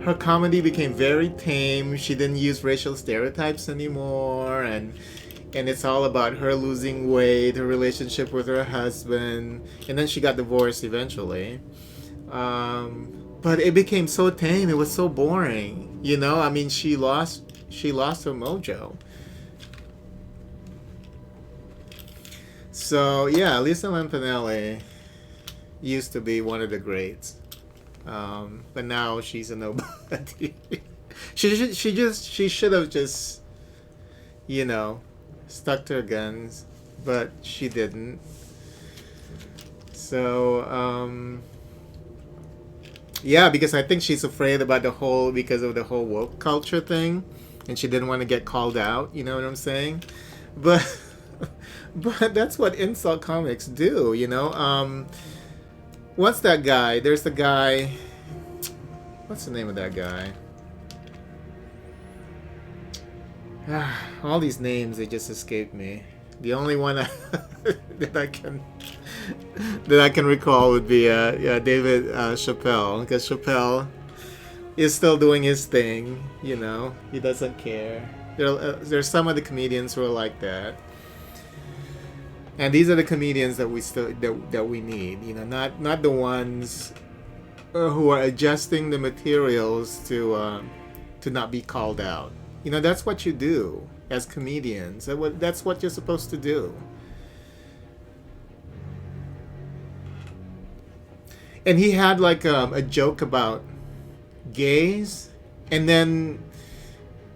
her comedy became very tame. She didn't use racial stereotypes anymore, and it's all about her losing weight, her relationship with her husband, and then she got divorced eventually. But it became so tame. It was so boring. I mean, she lost her mojo. So yeah, Lisa Lampanelli used to be one of the greats. But now she's a nobody. she should have just, stuck to her guns, but she didn't. So, yeah, because I think she's afraid because of the whole woke culture thing, and she didn't want to get called out. You know what I'm saying? But that's what insult comics do. What's that guy? There's the guy. What's the name of that guy? All these names, they just escaped me. The only one that I can recall would be David Chappelle, because Chappelle is still doing his thing. You know, he doesn't care. There's some of the comedians who are like that, and these are the comedians that we need. You know, not the ones who are adjusting the materials to not be called out. You know, that's what you do as comedians. That's what you're supposed to do. And he had like a joke about gays, and then,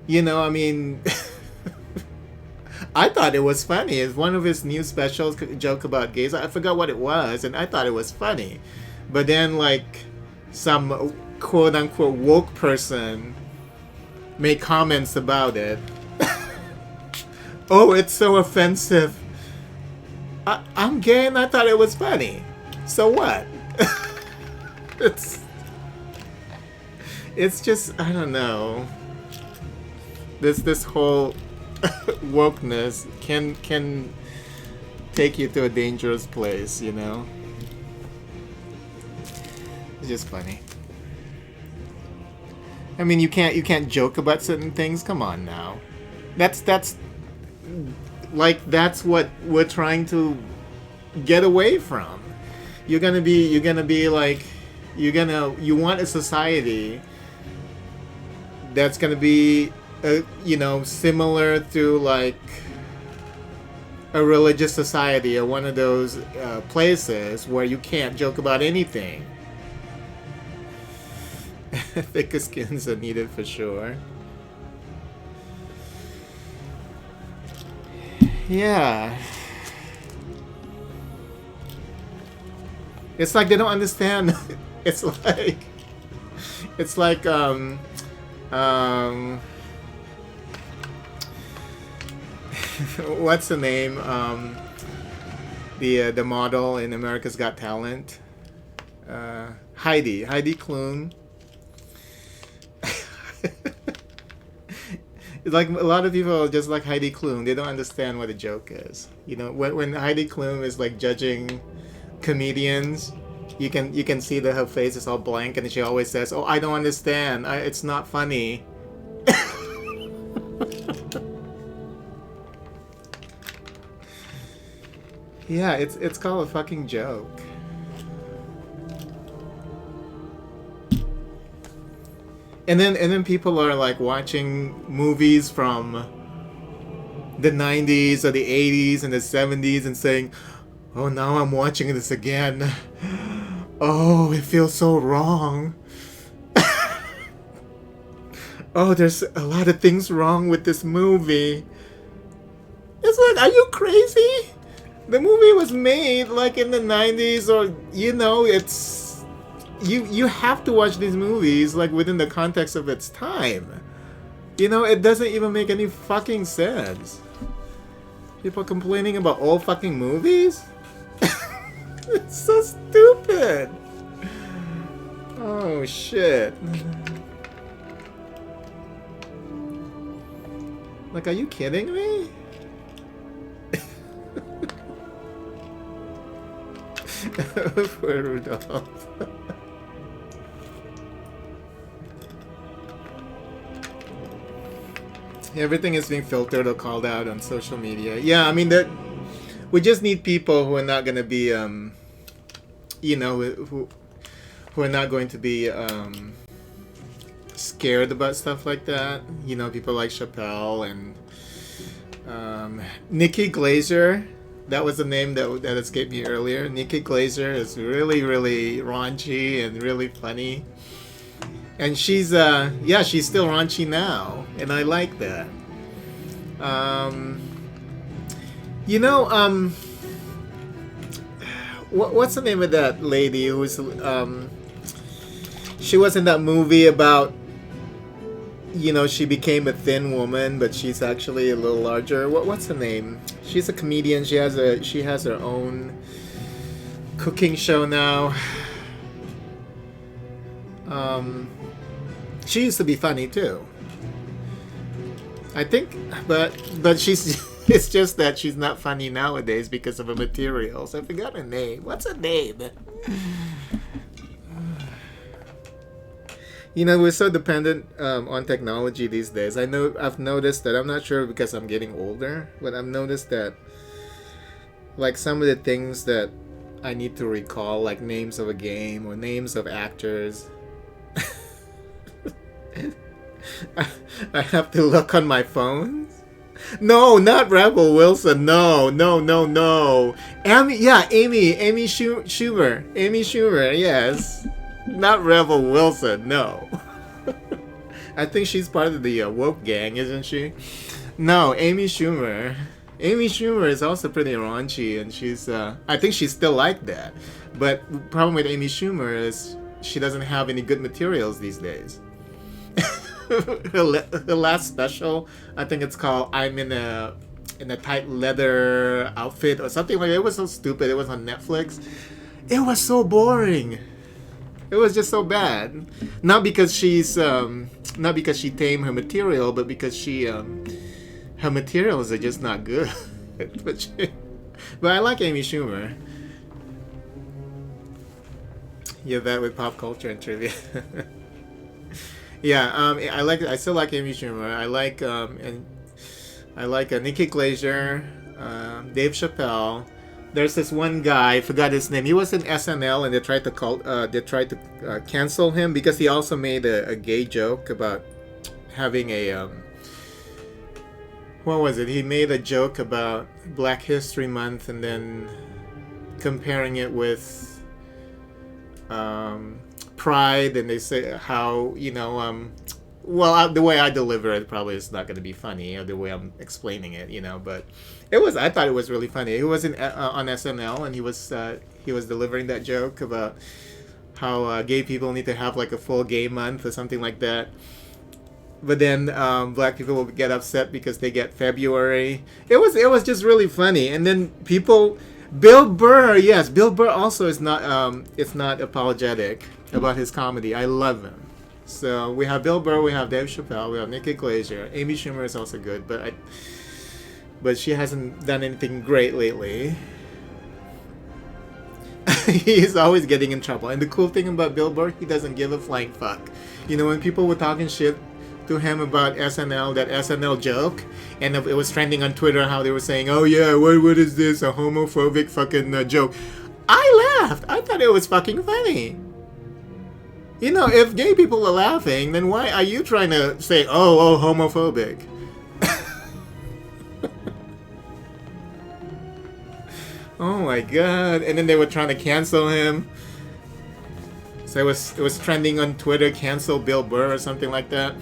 you know, I mean, I thought it was funny. It's one of his new specials, joke about gays. I forgot what it was, and I thought it was funny. But then, like, some quote-unquote woke person made comments about it. Oh, it's so offensive. I'm gay and I thought it was funny. So what? It's just, I don't know. This whole wokeness can take you to a dangerous place, you know? It's just funny. I mean, you can't joke about certain things. Come on now. That's what we're trying to get away from. You want a society that's gonna be you know, similar to like a religious society or one of those places where you can't joke about anything. Thicker skins are needed for sure. Yeah. It's like they don't understand. It's like what's the name? The model in America's Got Talent. Heidi Klum. Like a lot of people just like Heidi Klum, they don't understand what a joke is. You know, when Heidi Klum is like judging comedians, you can see that her face is all blank, and she always says, "Oh, I don't understand. It's not funny." Yeah, it's called a fucking joke. And then people are like watching movies from the 90s or the 80s and the 70s and saying, "Oh, now I'm watching this again. Oh, it feels so wrong. Oh, there's a lot of things wrong with this movie." It's like, are you crazy? The movie was made like in the 90s, or you know, it's you have to watch these movies like within the context of its time. You know, it doesn't even make any fucking sense. People complaining about old fucking movies? It's so stupid. Oh shit. Like, are you kidding me? Poor Rudolph. Everything is being filtered or called out on social media. Yeah, I mean, we just need people who are not going to be, you know, who are not going to be scared about stuff like that. You know, people like Chappelle and Nikki Glaser. That was the name that escaped me earlier. Nikki Glaser is really, really raunchy and really funny. And she's she's still raunchy now, and I like that. You know, what's the name of that lady who's she was in that movie about, you know, she became a thin woman, but she's actually a little larger. What's her name? She's a comedian. She has her own cooking show now. She used to be funny too. I think, but she's it's just that she's not funny nowadays because of her materials. I forgot her name. What's her name? You know, we're so dependent on technology these days. I've noticed that. I'm not sure because I'm getting older, but I've noticed that like some of the things that I need to recall, like names of a game or names of actors, I have to look on my phone. No, not Rebel Wilson. No. Amy Schumer. Amy Schumer, yes. Not Rebel Wilson, no. I think she's part of the woke gang, isn't she? No, Amy Schumer. Amy Schumer is also pretty raunchy, and she's, I think she's still like that. But the problem with Amy Schumer is she doesn't have any good materials these days. her last special, I think it's called I'm in a tight leather outfit or something like that. It was so stupid. It was on Netflix. It was so boring. It was just so bad. Not because she tamed her material, but because her materials are just not good. But I like Amy Schumer. You're that with pop culture and trivia. Yeah, I still like Amy Schumer. I like Nikki Glaser, Dave Chappelle. There's this one guy, I forgot his name. He was in SNL, and they tried to cancel him because he also made a gay joke about having a what was it? He made a joke about Black History Month and then comparing it with Pride, and they say how, you know, the way I deliver it probably is not going to be funny, or the way I'm explaining it, you know, but I thought it was really funny. He was on SNL, and he was delivering that joke about how gay people need to have like a full gay month or something like that. But then black people will get upset because they get February. It was just really funny. And then Bill Burr also is not it's not apologetic about his comedy. I love him. So we have Bill Burr, we have Dave Chappelle, we have Nikki Glaser. Amy Schumer is also good, but she hasn't done anything great lately. He's always getting in trouble. And the cool thing about Bill Burr, he doesn't give a flying fuck. You know, when people were talking shit to him about SNL, that SNL joke, and it was trending on Twitter how they were saying, oh yeah, what is this, a homophobic fucking joke. I laughed. I thought it was fucking funny. You know, if gay people are laughing, then why are you trying to say, oh, homophobic? Oh my god. And then they were trying to cancel him. So it was trending on Twitter, cancel Bill Burr or something like that.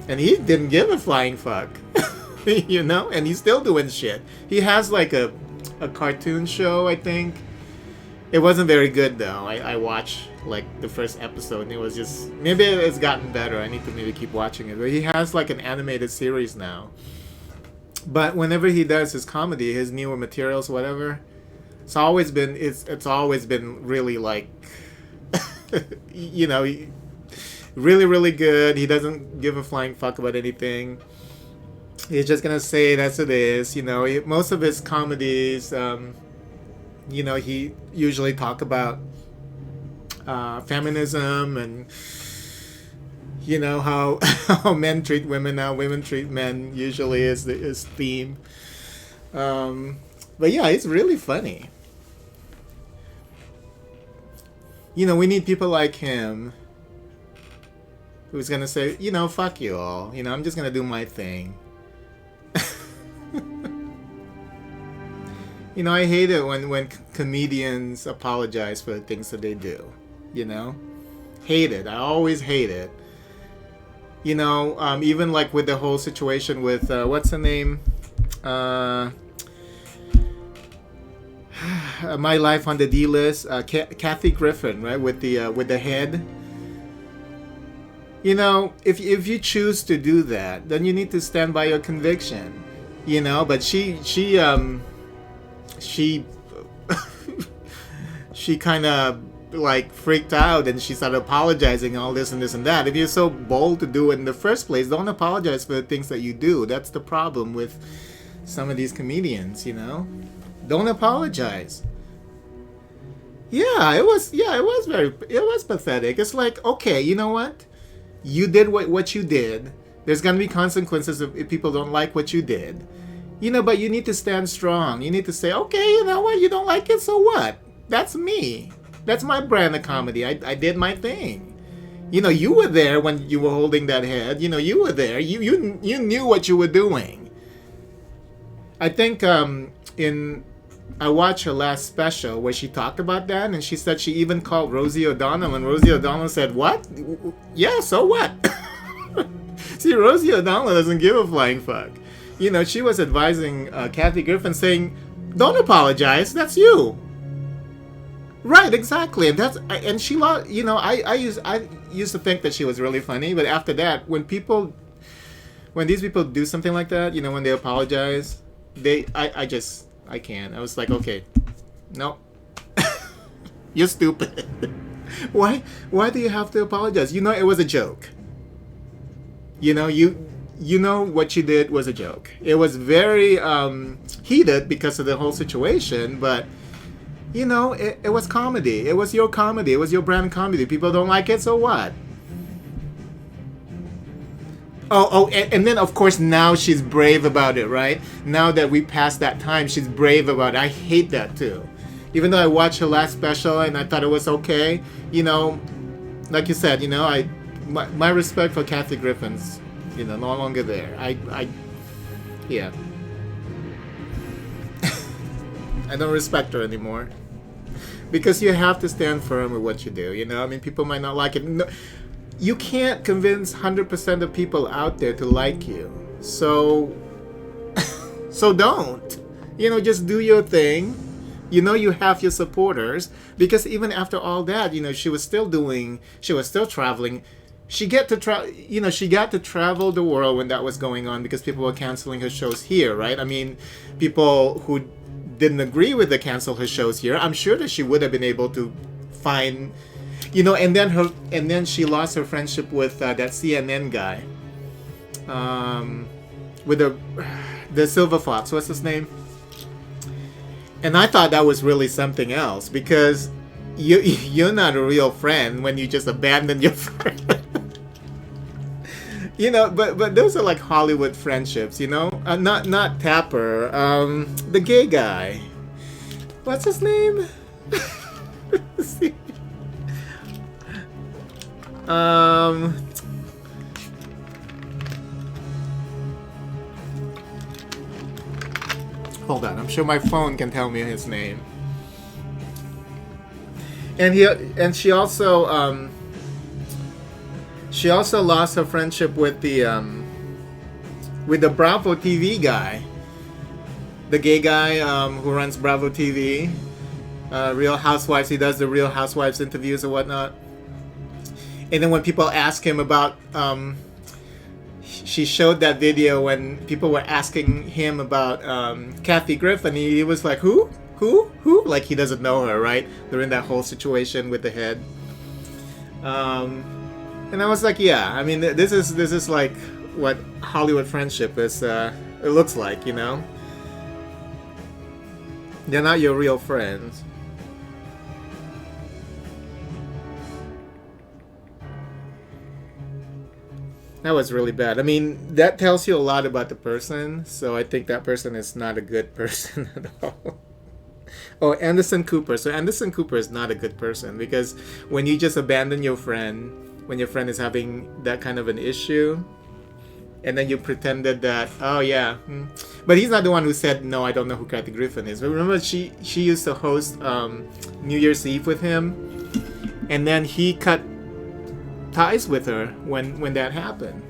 And he didn't give a flying fuck. You know? And he's still doing shit. He has like a cartoon show, I think. It wasn't very good though. I watched like the first episode, and it was just, maybe it's gotten better. I need to maybe keep watching it. But he has like an animated series now. But whenever he does his comedy, his newer materials, whatever, it's always been really like, you know, really, really good. He doesn't give a flying fuck about anything. He's just gonna say it as it is. You know, most of his comedies, you know, he usually talk about feminism and, you know, how men treat women, how women treat men usually is his theme. But yeah, it's really funny. You know, we need people like him who's gonna say, you know, fuck you all. You know, I'm just gonna do my thing. You know, I hate it when comedians apologize for the things that they do. You know? Hate it. I always hate it. You know, even like with the whole situation with, what's her name? My Life on the D-List. Kathy Griffin, right? With the head. You know, if you choose to do that, then you need to stand by your conviction. You know, but she kind of like freaked out and she started apologizing, all this and this and that. If you're so bold to do it in the first place, don't apologize for the things that you do. That's the problem with some of these comedians, you know. Don't apologize. Yeah, it was pathetic. It's like, okay, you know what? You did what you did. There's gonna be consequences if people don't like what you did. You know, but you need to stand strong. You need to say, okay, you know what? You don't like it, so what? That's me. That's my brand of comedy. I did my thing. You know, you were there when you were holding that head. You know, you were there. You knew what you were doing. I think I watched her last special where she talked about that, and she said she even called Rosie O'Donnell, and Rosie O'Donnell said, what? Yeah, so what? See, Rosie O'Donnell doesn't give a flying fuck. You know, she was advising Kathy Griffin, saying, don't apologize, that's you. Right, exactly. And she, you know, I used to think that she was really funny, but after that, when these people do something like that, you know, when they apologize, I can't. I was like, okay, no, you're stupid. Why do you have to apologize? You know, it was a joke. You know, you know what you did was a joke. It was very heated because of the whole situation, but you know, it was comedy. It was your comedy. It was your brand comedy. People don't like it, so what? And then of course now she's brave about it, right? Now that we passed that time, she's brave about it. I hate that too. Even though I watched her last special and I thought it was okay, you know, like you said, you know, my respect for Kathy Griffin's, you know, no longer there. Yeah. I don't respect her anymore. Because you have to stand firm with what you do, you know? I mean, people might not like it. No, you can't convince 100% of people out there to like you. So don't. You know, just do your thing. You know you have your supporters. Because even after all that, you know, she was still traveling. She got to travel the world when that was going on because people were canceling her shows here, right? I mean, people who didn't agree with the cancel her shows here, I'm sure that she would have been able to find, you know, and then she lost her friendship with that CNN guy, with the Silver Fox. What's his name? And I thought that was really something else because you're not a real friend when you just abandon your friend. You know, but those are like Hollywood friendships, you know? Not Tapper, the gay guy. What's his name? Hold on, I'm sure my phone can tell me his name. And she also lost her friendship with the Bravo TV guy, the gay guy who runs Bravo TV, Real Housewives. He does the Real Housewives interviews or whatnot. And then when people ask him about, she showed that video when people were asking him about Kathy Griffin. He was like, who? Like he doesn't know her, right? They're in that whole situation with the head. And I was like, yeah, I mean, this is like what Hollywood friendship is. It looks like, you know. They're not your real friends. That was really bad. I mean, that tells you a lot about the person. So I think that person is not a good person at all. Oh, Anderson Cooper. So Anderson Cooper is not a good person because when you just abandon your friend, when your friend is having that kind of an issue, and then you pretended that, oh yeah, but he's not the one who said, no, I don't know who Kathy Griffin is. But remember, she used to host New Year's Eve with him, and then he cut ties with her when that happened.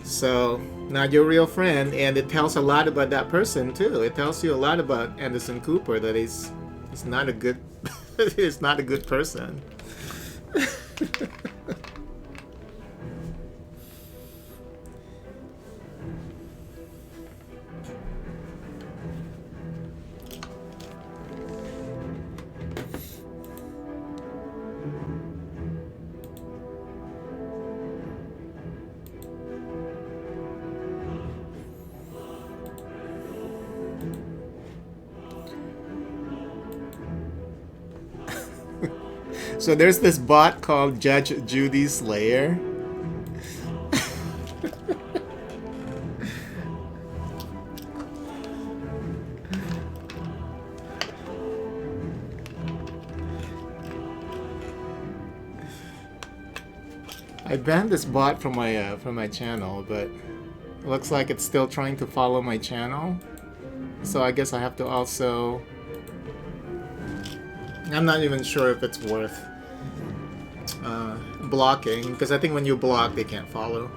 So not your real friend, and it tells a lot about that person too. It tells you a lot about Anderson Cooper, that he's not a good he's not a good person. So there's this bot called Judge Judy Slayer. I banned this bot from my channel, but it looks like it's still trying to follow my channel. So I guess I have to also... I'm not even sure if it's worth blocking, because I think when you block, they can't follow.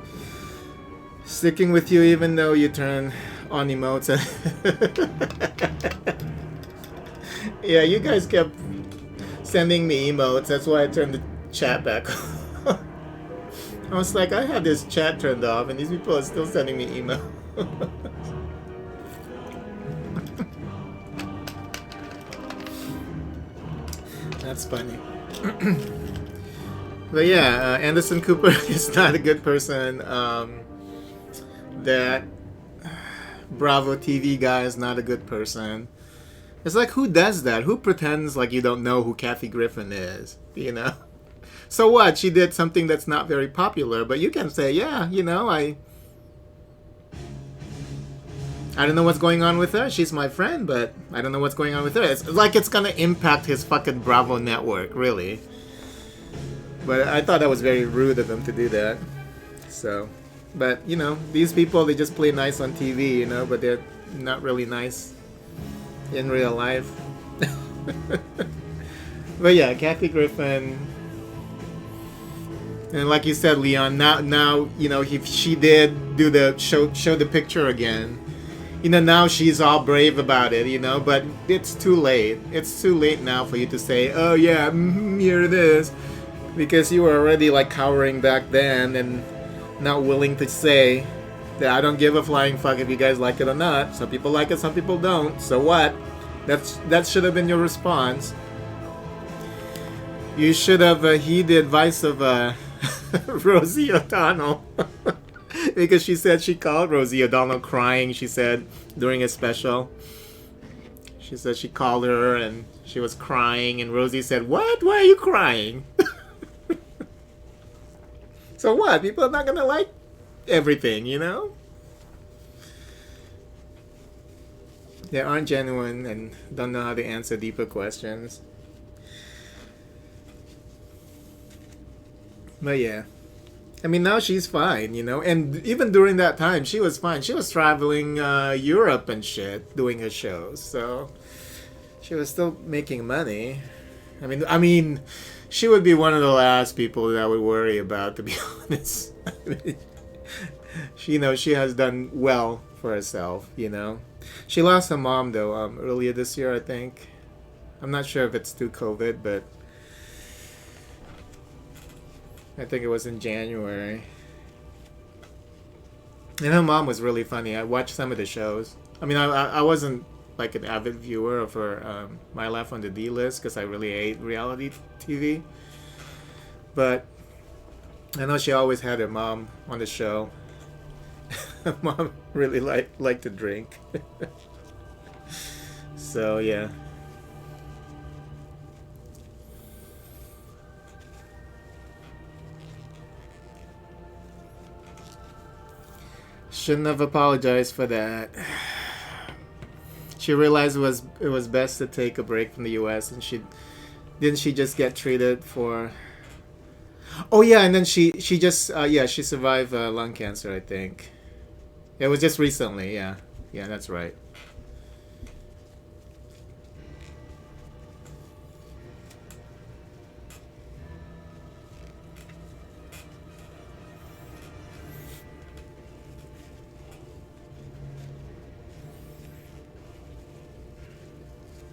Sticking with you even though you turn on emotes. Yeah, you guys kept sending me emotes, that's why I turned the chat back on. I was like, I had this chat turned off and these people are still sending me email. That's funny. But yeah, Anderson Cooper is not a good person. That Bravo TV guy is not a good person. It's like, who does that? Who pretends like you don't know who Kathy Griffin is? You know? So what? She did something that's not very popular, but you can say, yeah, you know, I don't know what's going on with her. She's my friend, but I don't know what's going on with her. It's like it's gonna impact his fucking Bravo network, really. But I thought that was very rude of him to do that. So, but, you know, these people, they just play nice on TV, you know, but they're not really nice in real life. But yeah, Kathy Griffin... And like you said, Leon, now you know, if she did do the show the picture again, you know, now she's all brave about it, you know, but it's too late. It's too late now for you to say, oh yeah, here it is, because you were already like cowering back then and not willing to say that I don't give a flying fuck if you guys like it or not. Some people like it, some people don't. So what? That should have been your response. You should have heeded the advice of Rosie O'Donnell. Because she said she called Rosie O'Donnell crying, she said, during a special. She said she called her and she was crying, and Rosie said, what? Why are you crying? So what? People are not gonna like everything, you know? They aren't genuine and don't know how to answer deeper questions. But yeah, I mean, now she's fine, you know, and even during that time, she was fine. She was traveling Europe and shit, doing her shows, so she was still making money. I mean, she would be one of the last people that I would worry about, to be honest. I mean, she, you know, she has done well for herself, you know. She lost her mom though earlier this year, I think. I'm not sure if it's through COVID, but I think it was in January. And her mom was really funny. I watched some of the shows. I mean, I wasn't like an avid viewer of her My Life on the D List because I really hate reality TV. But I know she always had her mom on the show. Her mom really liked to drink. So yeah. Shouldn't have apologized for that. She realized it was best to take a break from the US, and she just get treated for... Oh yeah, and then she just she survived lung cancer, I think. It was just recently, yeah. Yeah, that's right.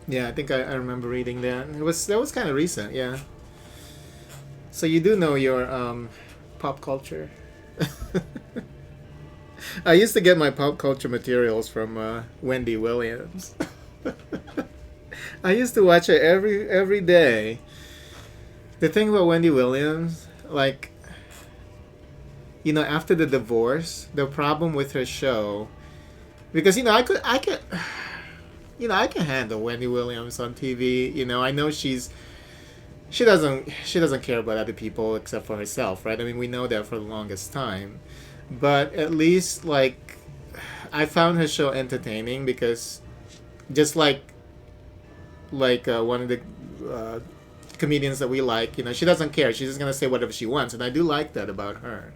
Yeah, I think I remember reading that. That was kind of recent, yeah. So you do know your pop culture. I used to get my pop culture materials from Wendy Williams. I used to watch her every day. The thing about Wendy Williams, like, you know, after the divorce, the problem with her show, because, you know, I could. You know, I can handle Wendy Williams on TV. You know, I know she's she doesn't care about other people except for herself, right? I mean, we know that for the longest time, but at least like I found her show entertaining because just like one of the uh, comedians that we like, you know, she doesn't care. She's just gonna say whatever she wants, and I do like that about her.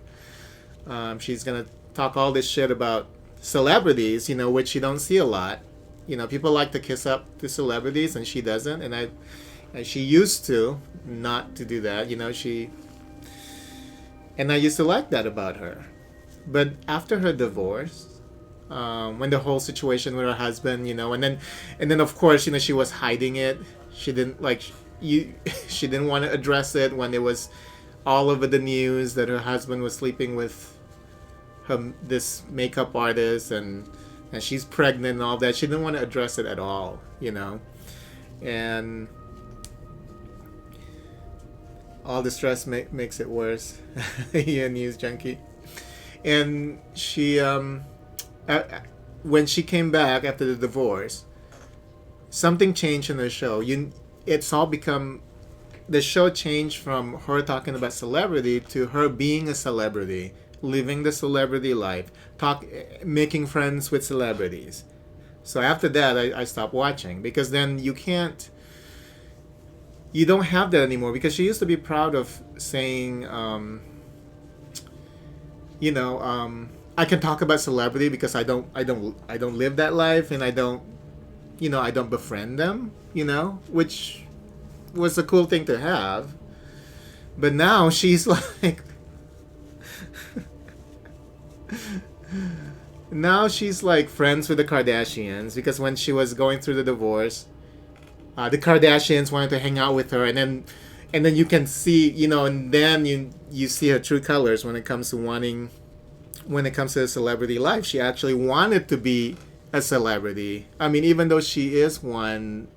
She's gonna talk all this shit about celebrities, you know, which you don't see a lot. You know, people like to kiss up to celebrities, and she doesn't. And she used to not to do that. You know, and I used to like that about her. But after her divorce, when the whole situation with her husband, you know, and then of course, you know, she was hiding it. She didn't like you. She didn't want to address it when it was all over the news that her husband was sleeping with this makeup artist, and she's pregnant and all that. She didn't want to address it at all, you know, and all the stress makes it worse. Yeah, news junkie. And she when she came back after the divorce, something changed in the show. It's all become the show changed from her talking about celebrity to her being a celebrity, living the celebrity life, making friends with celebrities. So after that, I stopped watching because then you don't have that anymore, because she used to be proud of saying, I can talk about celebrity because I don't live that life, and I don't befriend them, you know, which was a cool thing to have. But now she's like, now she's like friends with the Kardashians, because when she was going through the divorce, the Kardashians wanted to hang out with her, and then you can see, you know, and then you see her true colors when it comes to the celebrity life. She actually wanted to be a celebrity. I mean, even though she is one,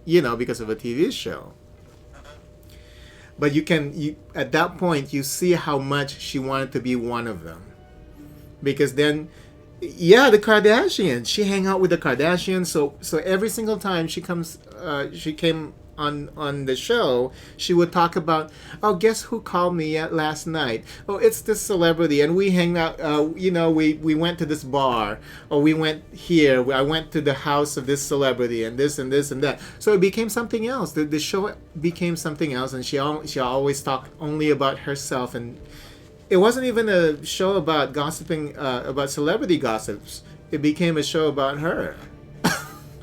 you know, because of a TV show. But you at that point you see how much she wanted to be one of them. Because then, yeah, the Kardashians. She hang out with the Kardashians. So every single time she came on the show, she would talk about, oh, guess who called me last night? Oh, it's this celebrity, and we hang out. We went to this bar, or we went here. I went to the house of this celebrity, and this and this and that. So it became something else. The show became something else, and she always talked only about herself, and it wasn't even a show about gossiping about celebrity gossips. It became a show about her.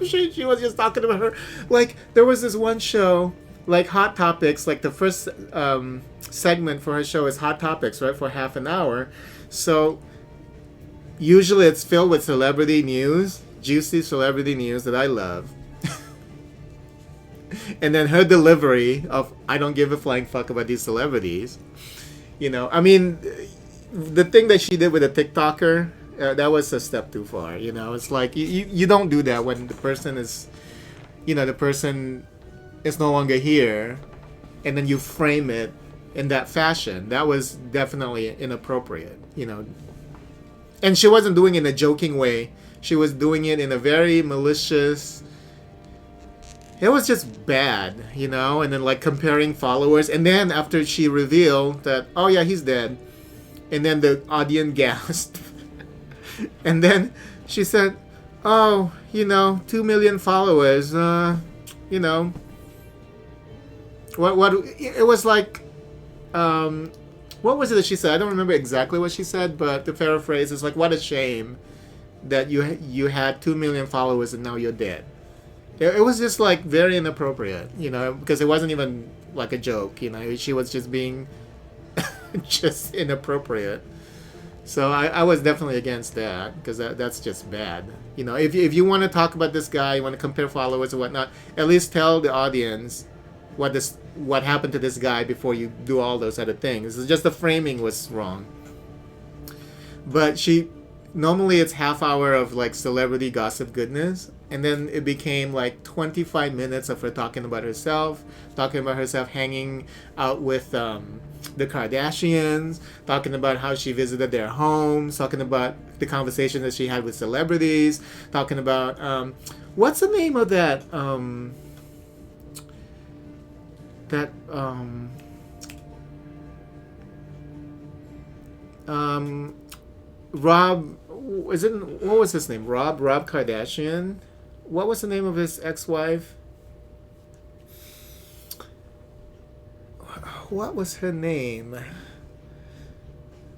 She was just talking about her. Like, there was this one show, like Hot Topics, like the first segment for her show is Hot Topics, right, for half an hour. So usually it's filled with celebrity news, juicy celebrity news that I love. And then her delivery of, I don't give a flying fuck about these celebrities. You know, I mean, the thing that she did with a TikToker, that was a step too far. You know, it's like you don't do that when the person is, you know, the person is no longer here, and then you frame it in that fashion. That was definitely inappropriate. You know, and she wasn't doing it in a joking way. She was doing it in a very malicious. It was just bad, you know, and then like comparing followers, and then after she revealed that, oh yeah, he's dead, and then the audience gasped. And then she said, oh, you know, 2 million followers, you know, what it was like, what was it that she said? I don't remember exactly what she said, but the paraphrase is like, what a shame that you had 2 million followers and now you're dead. It was just like very inappropriate, you know, because it wasn't even like a joke, you know, she was just being just inappropriate. So I was definitely against that, because that's just bad. You know, if you want to talk about this guy, you want to compare followers or whatnot, at least tell the audience what happened to this guy before you do all those other things. It's just the framing was wrong. But normally it's half hour of like celebrity gossip goodness, and then it became like 25 minutes of her talking about herself hanging out with the Kardashians, talking about how she visited their homes, talking about the conversation that she had with celebrities, talking about what's the name of that that Rob, isn't, what was his name? Rob Kardashian. What was the name of his ex-wife? What was her name?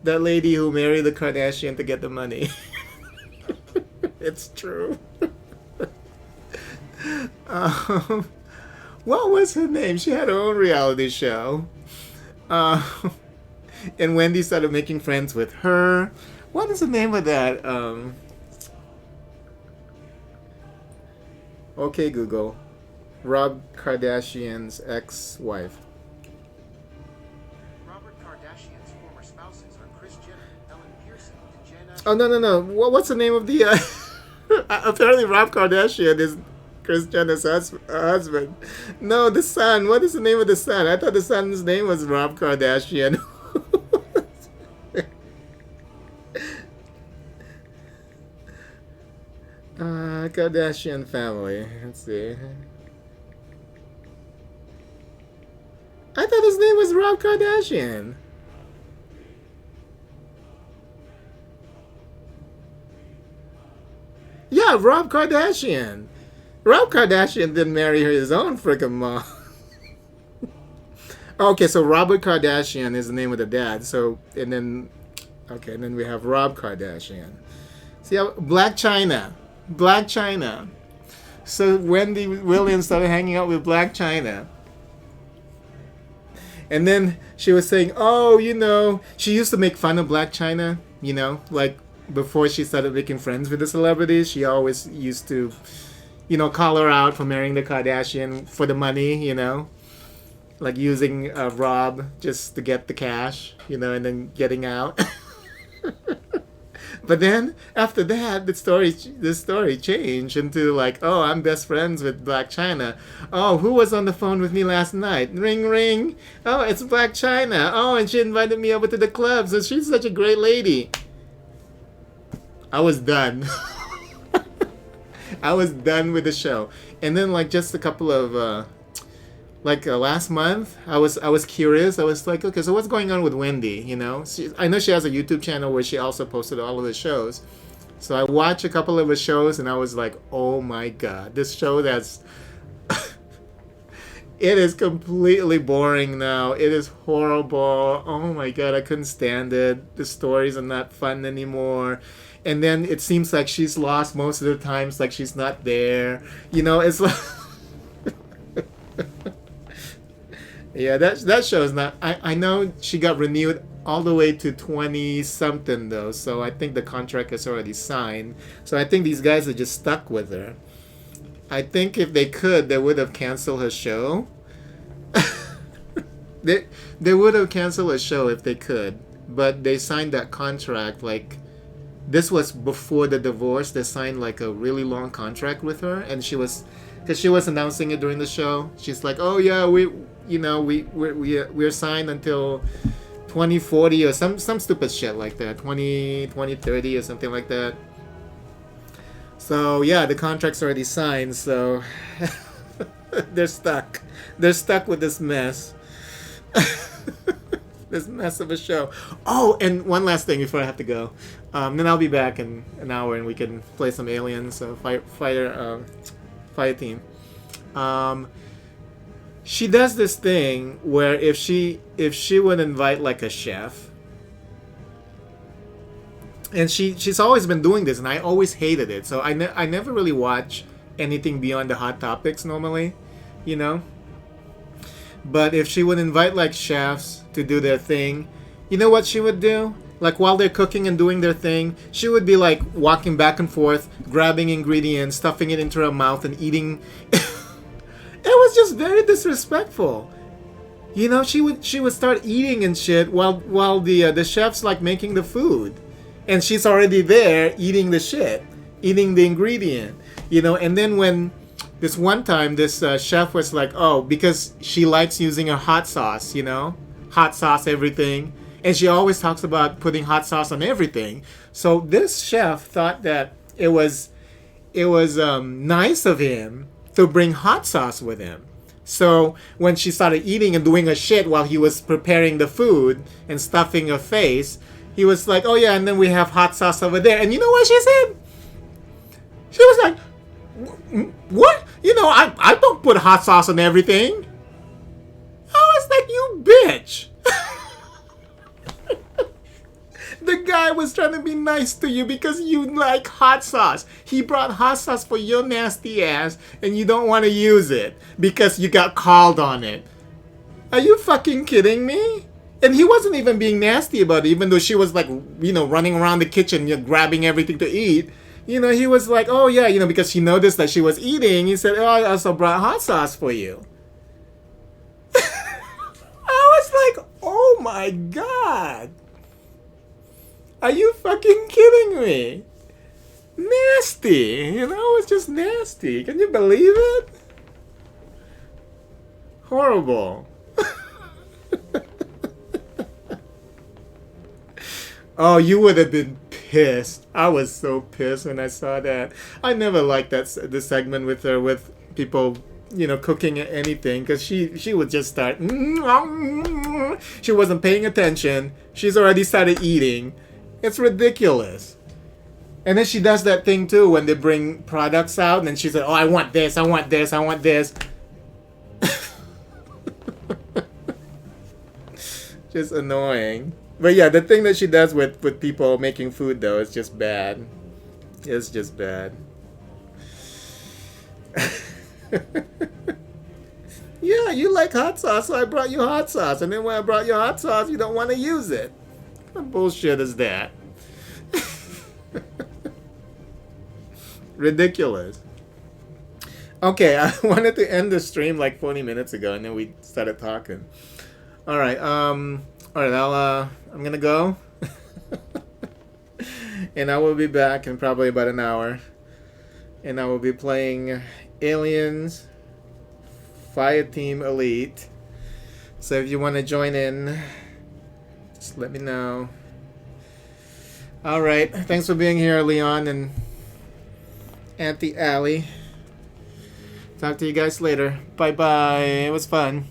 That lady who married the Kardashian to get the money. It's true. What was her name? She had her own reality show. And Wendy started making friends with her. What is the name of that? Okay, Google. Rob Kardashian's ex-wife. Robert Kardashian's former spouses are Kris Jenner, Ellen Pearson, and Jenna. Oh, no. What's the name of the... apparently Rob Kardashian is Kris Jenner's husband. No, the son. What is the name of the son? I thought the son's name was Rob Kardashian. Kardashian family. Let's see. I thought his name was Rob Kardashian. Yeah, Rob Kardashian. Rob Kardashian didn't marry his own freaking mom. Okay, so Robert Kardashian is the name of the dad. So, and then we have Rob Kardashian. See how Black China. So Wendy Williams started hanging out with Black China. And then she was saying, oh, she used to make fun of Black China, like before she started making friends with the celebrities. She always used to, call her out for marrying the Kardashian for the money, like using Rob just to get the cash, and then getting out. But then after that, the story changed into like, oh, I'm best friends with Black China. Oh, who was on the phone with me last night? Ring, ring. Oh, it's Black China. Oh, and she invited me over to the club. So she's such a great lady. I was done. I was done with the show. And then like just a couple of last month, I was curious. I was like, okay, so what's going on with Wendy? I know she has a YouTube channel where she also posted all of the shows. So I watched a couple of the shows, and I was like, oh my god, this show it is completely boring now. It is horrible. Oh my god, I couldn't stand it. The stories are not fun anymore. And then it seems like she's lost most of the times, like she's not there. It's like... Yeah, that show is not... I know she got renewed all the way to 20-something, though. So I think the contract is already signed. So I think these guys are just stuck with her. I think if they could, they would have canceled her show. They would have canceled her show if they could. But they signed that contract, like... This was before the divorce. They signed, like, a really long contract with her. And she was... Because she was announcing it during the show. She's like, oh, yeah, we're signed until 2040 or some stupid shit like that, 2030 or something like that. So yeah, the contract's already signed, so they're stuck with this mess. This mess of a show. Oh, and one last thing before I have to go. Then I'll be back in an hour and we can play some Aliens, fire team. She does this thing where if she would invite like a chef, and she's always been doing this, and I always hated it. So I never really watch anything beyond the Hot Topics normally, But if she would invite like chefs to do their thing, you know what she would do? Like while they're cooking and doing their thing, she would be like walking back and forth, grabbing ingredients, stuffing it into her mouth, and eating. It was just very disrespectful. She would start eating and shit while the chef's like making the food, and she's already there eating the shit, eating the ingredient, And then when this one time this chef was like, oh, because she likes using her hot sauce, hot sauce everything, and she always talks about putting hot sauce on everything. So this chef thought that it was nice of him to bring hot sauce with him. So when she started eating and doing a shit while he was preparing the food and stuffing her face, he was like, oh yeah, and then we have hot sauce over there. And you know what she said? She was like, what? You know, I don't put hot sauce on everything. I was like, you bitch. The guy was trying to be nice to you because you like hot sauce. He brought hot sauce for your nasty ass and you don't want to use it because you got called on it. Are you fucking kidding me? And he wasn't even being nasty about it, even though she was like, you know, running around the kitchen, you know, grabbing everything to eat. You know, he was like, oh yeah, you know, because he noticed that she was eating, he said, oh, I also brought hot sauce for you. I was like, oh my god. Are you fucking kidding me? Nasty, you know, it's just nasty. Can you believe it? Horrible. Oh, you would have been pissed. I was so pissed when I saw that. I never liked the segment with her, with people, you know, cooking anything, because she would just start. She wasn't paying attention. She's already started eating. It's ridiculous. And then she does that thing too when they bring products out, and she's like, "Oh, I want this. I want this. I want this." Just annoying. But yeah, the thing that she does with people making food though is just bad. It's just bad. Yeah, you like hot sauce, so I brought you hot sauce. And then when I brought you hot sauce, you don't want to use it. What bullshit is that? Ridiculous. Okay, I wanted to end the stream like 40 minutes ago, and then we started talking. All right, I'm gonna go, and I will be back in probably about an hour, and I will be playing Aliens Fireteam Elite. So if you want to join in, just let me know. All right, thanks for being here, Leon and Auntie Allie. Talk to you guys later. Bye bye. It was fun.